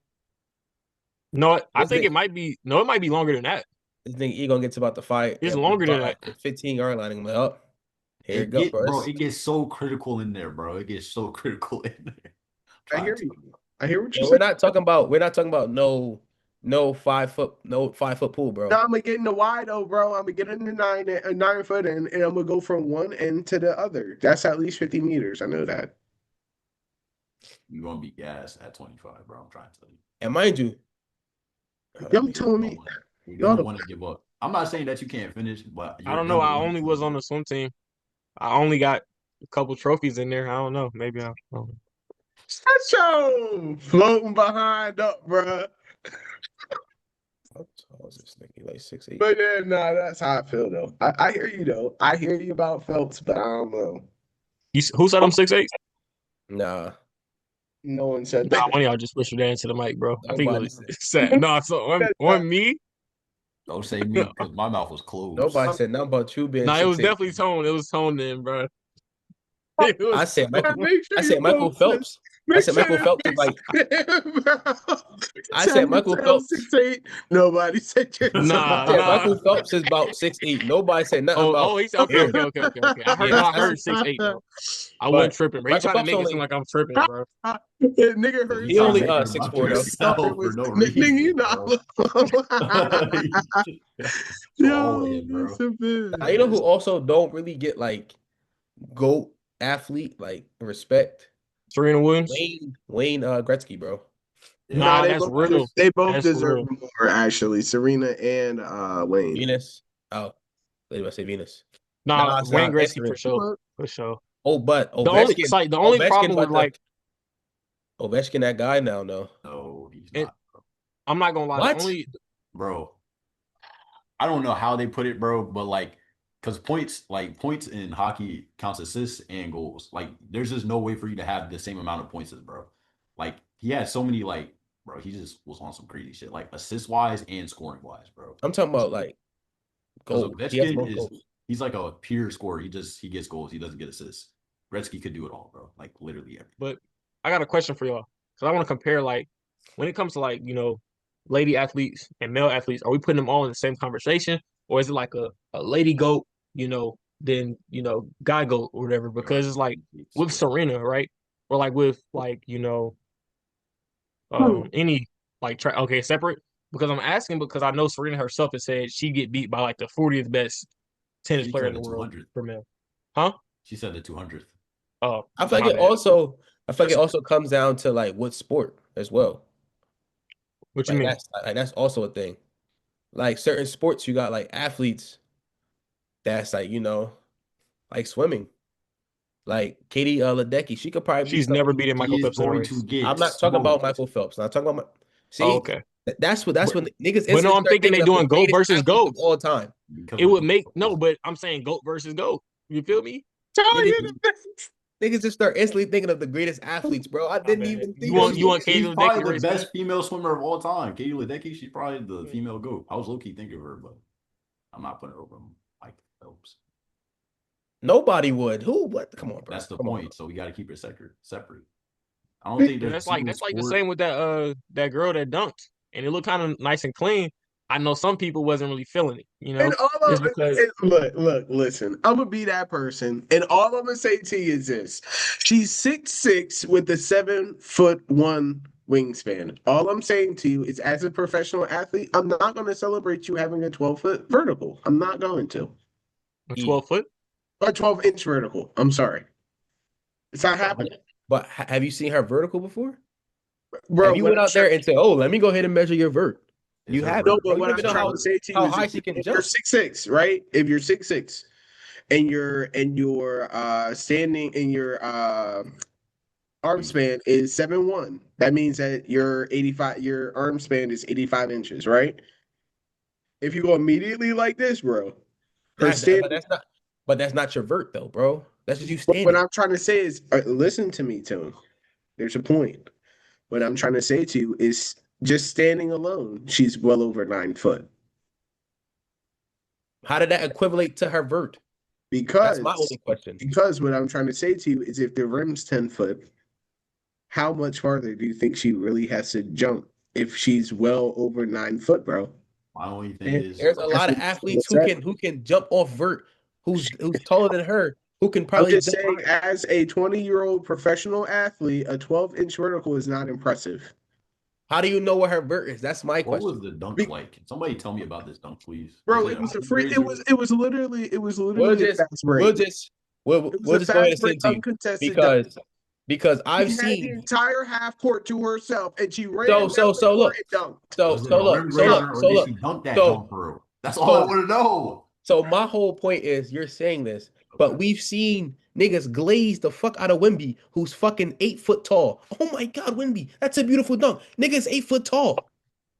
No, I This think it nigga, might be. No, it might be longer than that. this nigga, he gonna get to about the fight. It's At longer than that. the 15-yard line. I'm like, oh, here it It go, get, bro. bro, it gets so critical in there, bro. It gets so critical in there. I hear you. I hear what And you're we're saying. not talking about no 5 foot pool, bro. No, I'm gonna get in the wide though, bro. I'm gonna get in the 9 foot and I'm gonna go from one end to the other. That's at least 50 meters. I know that. You're gonna be gassed at 25, bro. I'm trying to tell you. And mind you, hold on, Y'all let me- telling me You're y'all gonna want to give up. I'm not saying that you can't finish, but I you're don't know. gonna I want only to was give on the up. swim team. I only got a couple trophies in there. I don't know. Maybe I don't know. shut your floating behind up, bro. how tall is this nigga? Like 6'8". But yeah, nah, that's how I feel though. I hear you though. I hear you about Phelps, but I don't know. Who said I'm 6'8"? Nah, No one said Nah, that. one of y'all just whispered that into the mic, bro. I think it nobody was said. said. No, so on me. Don't say me because my mouth was Nobody closed. said nothing about you being Nah, it was 6'8". definitely Tone. It was Tone then, bro. It I was said Michael. Make sure I you said Michael post this. Phelps. I Make said sure Michael this Phelps is makes like. sense, bro. I Tell said you Michael tell Phelps. 6'8". Nobody said you're I Nah, said nah. Michael Phelps is about 6'8". Nobody said nothing Oh, about he said okay, Aaron. okay, okay, okay, okay. I heard no, Yes, I I said, heard 6'8" though. I wasn't but tripping, bro. He Michael trying to Phelps make it seem only like I'm tripping, bro. Nigga Because heard you he trying to only make 6'4" it about though. started yourself for with no nigga, you reason, not bro. Go all yo, in, that's bro. a Now, you know who bit. also don't really get like GOAT athlete like respect? Serena Williams. Wayne Gretzky, bro. Yeah. Nah, Nah, that's real. they both That's deserve real. more actually. Serena and Wayne. Venus. Oh, they must say Venus. Nah, Nah, Wayne it's Gretzky for Serena. sure, for sure. Oh, but The only, Ovechkin. it's like the only Ovechkin problem with about to. like, Yeah. That guy now, no. No, he's and not, I'm not gonna lie, the What? only bro. I don't know how they put it, bro, but like, because points in hockey counts assists and goals. Like, there's just no way for you to have the same amount of points as bro. Like, he had so many, like, bro, he just was on some crazy shit, like assist wise and scoring wise, bro. I'm talking about like Because gold. He has Ovechkin most goals. he's like a pure scorer. He gets goals. He doesn't get assists. Gretzky could do it all, bro. Like literally everything. but I got a question for y'all because I want to compare like when it comes to like lady athletes and male athletes, are we putting them all in the same conversation or is it like a lady goat, then guy goat or whatever? Because it's like with Serena, right? Or like with like any like okay separate because I'm asking because I know Serena herself has said she get beat by like the 40th best tennis She player in said the the world 200th. for male, huh? She said the 200th. Oh, I feel like my it bad. also. I feel like it also comes down to like what sport as well. What you mean? That's also a thing. Like certain sports, you got like athletes that's like like swimming. Like Katie Ledecky, she could probably beat She's never somebody. beaten He Michael is Phelps in a going to race. get I'm not talking about smoked. Michael Phelps. I'm not talking about Oh, see, okay. that's But, when niggas but no, instantly I'm start thinking they thinking of the doing GOAT greatest versus athletes GOAT. of all time. Because It of would make no, but I'm saying GOAT versus GOAT. You feel me? Tell Niggas, you the niggas just start instantly thinking of the greatest athletes, bro. I My didn't bad. even You think of want He's, you it. want Katie he's Ledecky probably to the race me? best female swimmer of all time. Katie Ledecky, she's probably the female GOAT. I was low key thinking of her, but I'm not putting her over Mike Phelps. Nobody would. Who? What? Come on, bro. That's the Come on. point. So we got to keep it separate. I don't think And there's a single that's like the sport. same with that girl that dunked, and it looked kind of nice and clean. I know some people wasn't really feeling it, And all just of because it, look, listen. I'm gonna be that person, and all I'm gonna say to you is this: she's 6'6" with a 7'1" wingspan. All I'm saying to you is, as a professional athlete, I'm not gonna celebrate you having a 12-foot vertical. I'm not going to, a E. 12 foot. or 12-inch vertical. I'm sorry, it's not happening, But have you seen her vertical before? bro. Have you What went I'm out there trying, and said, "Oh, let me go ahead and measure your vert"? Is You her haven't, no, bro. but You what don't I'm even know trying to say to you how is, high she can if you're jump. 6'6", right? If you're 6'6", and you're standing in your arm span is 7'1". That means that your arm span is 85 inches, right? If you go immediately like this, bro, her That, stand. but that's not your vert though, bro. That's just you What standing. I'm trying to say is, listen to me, Tim. There's a point. What I'm trying to say to you is, Just standing alone, she's well over 9 foot. How did that equivalent to her vert? That's my Because only question. because what I'm trying to say to you is if the rim's 10 foot, how much farther do you think she really has to jump if she's well over 9 foot, bro? My only thing And is, There's a that's lot of what athletes it's at. who can jump off vert, who's taller than her, who can I'm probably just jump saying, higher. as a 20-year-old professional athlete, a 12-inch vertical is not impressive. How do you know what her vert is? That's my what was question. the dunk Be- like? Can somebody tell me about this dunk, please? Was Bro, it it a was a height free. It razor? was. We'll It was literally a just fast break. we'll just we'll, It was we'll a just go ahead and fast send break, it to you uncontested dunk. because I've She had the seen entire half court to herself, and she ran so down so the so court look and dunked. Was it a rim razor or so did look she dunk that so jump through? That's all I so want to know. so my whole point is you're saying this, but Okay. we've seen niggas glaze the fuck out of Wimby, who's fucking 8 foot tall. Oh my god, Wimby, that's a beautiful dunk. Nigga's 8 foot tall, but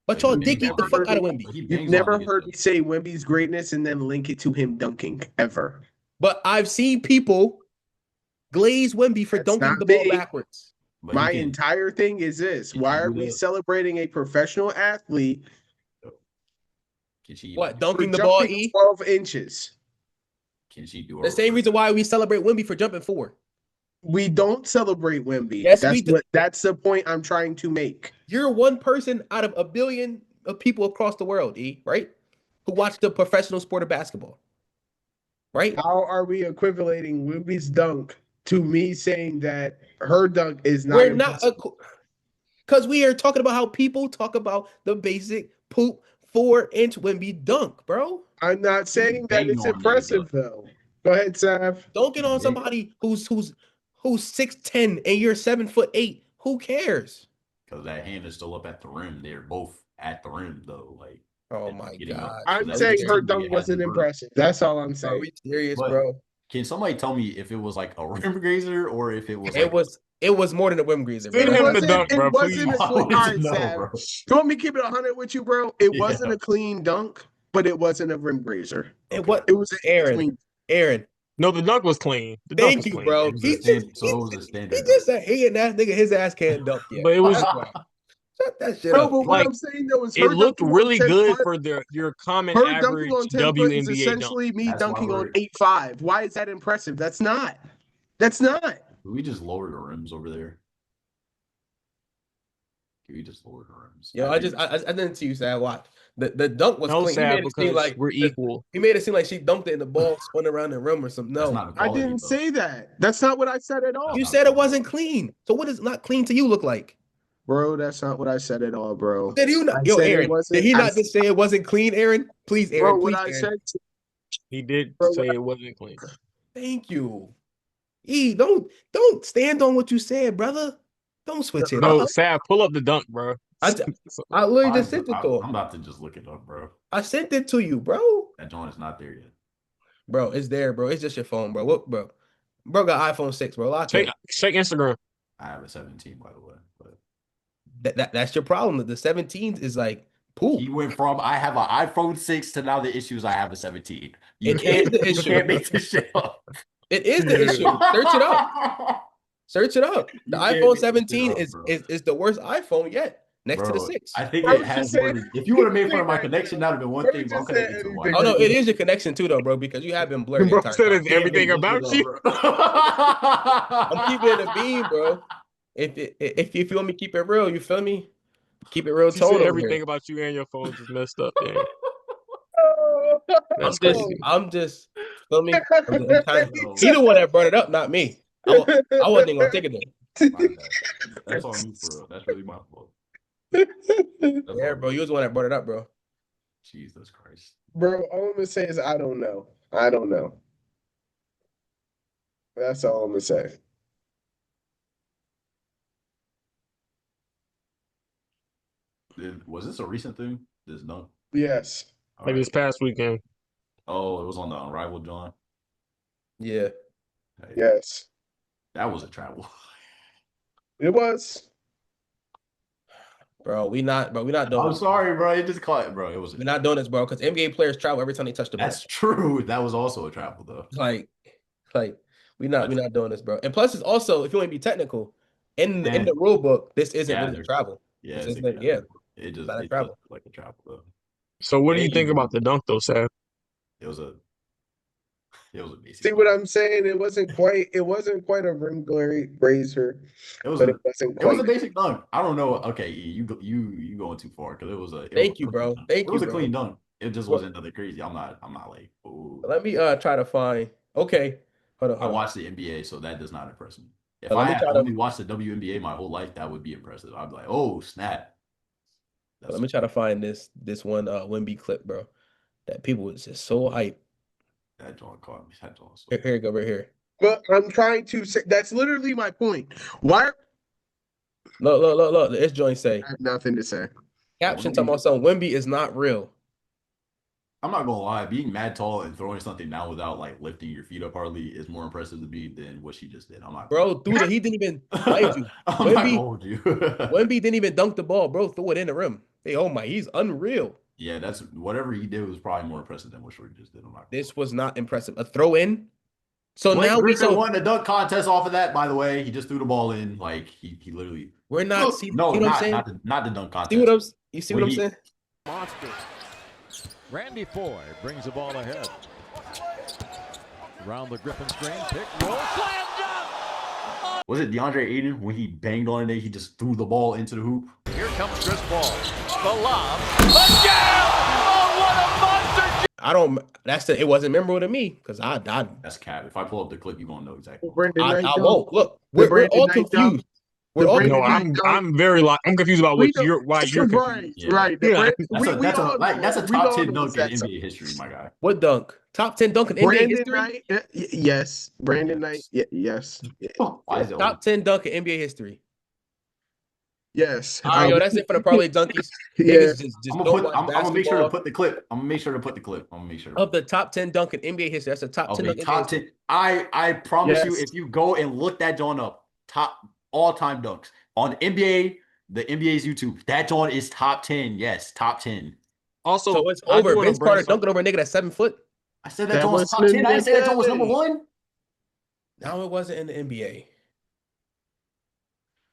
But he y'all You've dick bangs eat on the never fuck heard niggas. out of me. Wimby. But he You've bangs on never niggas heard though. me say Wemby's greatness and then link it to him dunking ever. But I've seen people glaze Wimby for That's not dunking the ball me. backwards. But he My can. entire thing is this: Can she why are do we that? celebrating a professional athlete Can she even What, do it? for dunking the ball, jumping E? 12 inches? Can she do The a same reverse? reason why we celebrate Wimby for jumping 4. We don't celebrate Wemby. Yes, we do. That's the point I'm trying to make. You're one person out of a billion of people across the world, E, right? Who watch the professional sport of basketball, right? How are we equivalating Wemby's dunk to me saying that her dunk is not We're not impressive? because we are talking about how people talk about the basic poop 4-inch Wimby dunk, bro. I'm not He saying that banging it's on niggas though. impressive though. Go ahead, Sav. Dunking He on bang. somebody who's 6'10" and you're 7'8". Who cares? Because that hand is still up at the rim. They're both at the rim though, like Oh and my getting up. God. Because I'm Are at we saying least her serious? technically dunk it has the wasn't vert. impressive. That's all I'm Are saying. we serious, But bro? can somebody tell me if it was like a rim grazer or if it was It like was more than a whim greaser, bro. Send It That's him the not wasn't. dunk, It bro. wasn't a Please. I clean. All wanted to right, know, Sav. bro. You want me to keep it 100 with you, bro? It wasn't Yeah. a clean dunk, but it wasn't a rim raiser. it. Okay. What It was an Aaron, in-between. Aaron, No, the dunk was clean. The dunk thank was you, clean. It bro. was a He just stand so it was a he standard dunk. just a hating ass nigga. His ass can't dunk yet. But it was That's why. Shut that shit No, up. but what like I'm saying though is it her looked dunking on really 10 good foot. for your common Her dunking average on 10 foot is WNBA dunk. essentially me That's why dunking on we're 8'5". Why is that impressive? That's not. That's not. we just lower the rims over there. Can we just lower the rims? Yo, I think I didn't see you say watch. The dunk was No, clean. He sad made it seem because like we're equal. he made it seem like she dunked it and the ball spun around the rim or something. that's No. not I equality didn't though. say that. That's not what I said at That's You all. not said it equality. wasn't clean. So what does not clean to you look like? Bro, that's not what I said at all, bro. Did you not? I Yo, said it Aaron, did wasn't. he not just say it wasn't clean, Aaron? Please, Bro, Aaron. what Please, I Aaron. said, He did bro, say it wasn't clean. Thank you. E, don't stand on what you said, brother. Don't switch it No, up. sad. Pull up the dunk, bro. I, j- I literally I, just sent it to I'm him. about to just look it up, bro. I sent it to you, bro. That joint is not there yet. Bro, it's there, bro. It's just your phone, bro. What, bro? Bro got iPhone 6, bro. Lock Check in. Instagram. I have a 17, by the way. But That's your problem. The 17s is like poop. he went from I have an iPhone 6 to now the issue is I have a 17. You It is can't the you issue. can't make this shit up. It is the issue. Search it up. Search it up. The You can't iPhone make this shit 17 up, is, bro. is the worst iPhone yet, next to the Bro, 6. I think bro it has just more said than if you would have made fun anything of my right connection, now. that would have been one Bro thing, but I'm just said connected to a anything Oh no, Wi-Fi. right it is your connection too, though, bro, because you have been blurred the Bro entire said time. it's Can't everything make this shit about up, you. bro. I'm keeping it a beam, bro. If you want me to keep it real, you feel me? Keep it real She said tone over here. everything about you and your phone just messed up, gang. Oh, That's crazy. I'm just feel me? I'm trying to. Yo, He the one that brought it up, not me. I wasn't even gonna take it there. my bad. That's on me for real. That's really my fault. That's Yeah, on bro, me. you was the one that brought it up, bro. Jesus Christ. Bro, all I'm gonna say is I don't know. I don't know. That's all I'm gonna say. Was this a recent thing? This dunk? Yes. All Like right. this past weekend. Oh, it was on the Unrivaled John. Yeah, Hey, Yes. that was a travel. It was. bro. We not doing I'm this. sorry, bro. It just caught, bro. It was. We're not doing this, bro, because NBA players travel every time they touch the ball. That's true. That was also a travel, though. Like we not doing this, bro. And plus, it's also if you want to be technical, in the rule book, this isn't Yeah, really there's travel. yeah, This it's isn't, yeah. It just Not a it just travel. looked like a travel though. So what do you Maybe think about the dunk though, Sam? it was a basic See what dunk. I'm saying? It wasn't quite a rim razor, It was but a it wasn't it was quite. a basic dunk. I don't know. Okay, E, you going too far because it was a Thank you, clean bro. dunk. It Thank you, was a bro. clean dunk. It just Well, wasn't nothing crazy. I'm not like, oh. let me try to find. Okay, hold on, I hold on. watched the NBA, so that does not impress me. If Let I me had try to only watched the WNBA my whole life, that would be impressive. I'd be like, oh snap. let That's me try to find this one Wimby clip, bro. That people was just so hype. that joint caught me. That joint so Here you go, right here. But I'm trying to say that's literally my point. Why? Look. This joint say I have nothing to say. caption talking about something. Wimby is not real, I'm not gonna lie, being mad tall and throwing something down without like lifting your feet up hardly is more impressive to me than what she just did. I'm not bro. Threw the he didn't even mind you. I'm not gonna hold you. Wemby didn't even dunk the ball, bro. Threw it in the rim. Hey, oh my, he's unreal. Yeah, that's whatever he did was probably more impressive than what Shorty just did. I'm not gonna This was not impressive. A throw in. So Blake now Griffin won the dunk contest off of that, by the way. He just threw the ball in. Like he literally we're not see, no, see what I'm not saying? not the dunk See what contest. you see When what I'm he- saying? Monster. Randy Foy brings the ball ahead. Around the Griffin screen, pick, roll, slam dunk! Was it DeAndre Ayton when he banged on it? He just threw the ball into the hoop. Here comes Chris Paul. The lob. The jam! Oh, what a monster! I don't. It wasn't memorable to me because I That's cap. If I pull up the clip, you're gonna know exactly. Brandon Knight I dunk. won't look. The We're Brandon all Knight dunk. confused. We're The all Brandon No, confused. Knight I'm very I'm confused about We why you're right, confused. Yeah. right. Yeah. We all know That's a we top all 10 know dunk in that's NBA history, my guy. What dunk? Top 10 dunk in NBA Brandon history. Knight. Yes, Brandon Knight. Yes. Yes, Why is it Top 10 dunk in NBA history. yes. All right, yo, that's it for the Parlay Junkies. Yeah. Niggas just don't watch I'm gonna make sure to basketball. put the clip. I'm gonna make sure to put the clip. I'm gonna make sure Of the top 10 dunk in NBA history. That's the top 10 of a dunk in NBA top history. 10. I promise you, Yes. if you go and look that joint up, top all-time dunks on NBA, the NBA's YouTube, that joint is top 10. Yes, top 10. Also, So it's I do over. want to Vince bring Carter some. dunking over a nigga that's 7 foot. I said that That joint was wasn't top in 10. the I didn't say that joint was number NBA. 1. No, it wasn't in the NBA.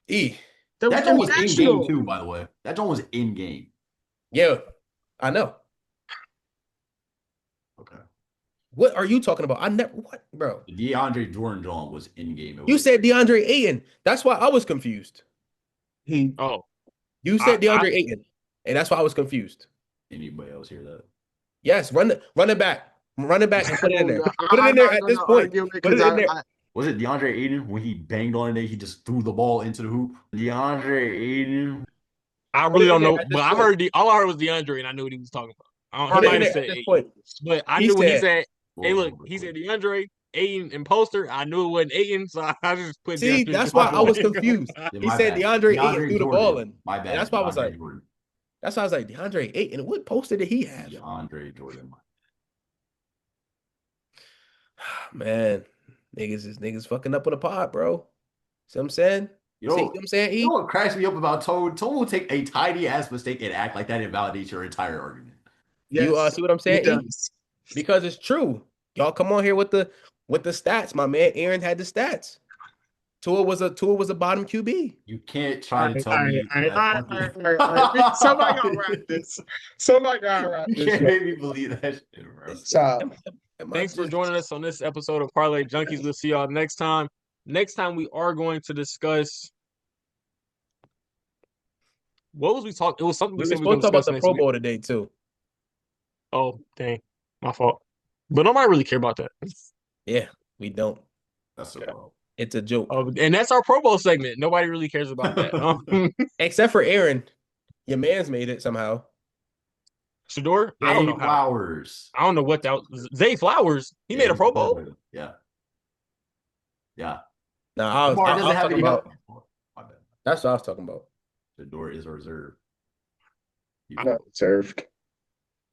E. That was That joint was in game international. too, by the way. That joint was in game. Yeah, I know. Okay. What are you talking about? I never what, bro? The DeAndre Jordan joint was in game. You said DeAndre Ayton. That's why I was confused. Oh, You said DeAndre Ayton, and that's why I was confused. Anybody else hear that? Yes, run it back. Run it back and put it in there. Put it in I'm there not at this gonna point. argue it Put it in there. Was it DeAndre Ayton when he banged on it? He just threw the ball into the hoop. DeAndre Ayton. I really don't know, at this but I point. heard all I heard was DeAndre, and I knew what he was talking about. Put He it in might have there at said, this point. but I He knew when he said- said, "Hey, Whoa, look," he said DeAndre, Aiden, and poster. I knew it wasn't Aiden, so I just put. See, DeAndre that's why I was Jordan. confused. Yeah, He my said bad. DeAndre Ayton threw the Jordan. ball in. My bad. And that's why I was DeAndre like, Jordan. that's why I was like, DeAndre Ayton. What poster did he have? DeAndre Jordan. Man, niggas fucking up on the pod, bro. See what I'm saying? You See know, what I'm saying? you know what cracks me up about Toad? Toad will take a tiny ass mistake and act like that invalidates your entire argument. You see what I'm saying? He E? does. Because it's true. Y'all come on here with the stats. My man Aaron had the stats. Tua was a bottom QB. You can't try to tell me. All right. Somebody gotta wrap this. Somebody gotta wrap You this. can't make me believe that shit, bro. Stop. Thanks for joining us on this episode of Parlay Junkies. We'll see y'all next time. Next time we are going to discuss. What was we talking? It was something We we were said we were supposed going to to talk about discuss the next Pro week. Bowl today too. Oh, dang. My fault. But nobody really care about that. Yeah, we don't. That's the problem. It's a joke. And that's our Pro Bowl segment. Nobody really cares about that. Except for Aaron. Your man's made it somehow. Shador? I don't know how. Flowers. I don't know what that was. Zay Flowers. He made a Pro Bowl? Yeah. Yeah. No, I was Lamar doesn't have talking any about. help. My bad. That's what I was talking about. The door is reserved. Not served.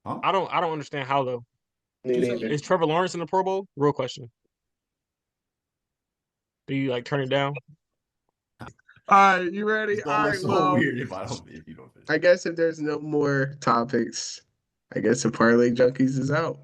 Huh? I don't understand how though. Me neither. Is Trevor Lawrence in the Pro Bowl? Real question. Do you turn it down? All right, you ready? It's All gonna right, look so well, weird if you don't finish. I guess if there's no more topics, I guess the Parlay Junkies is out.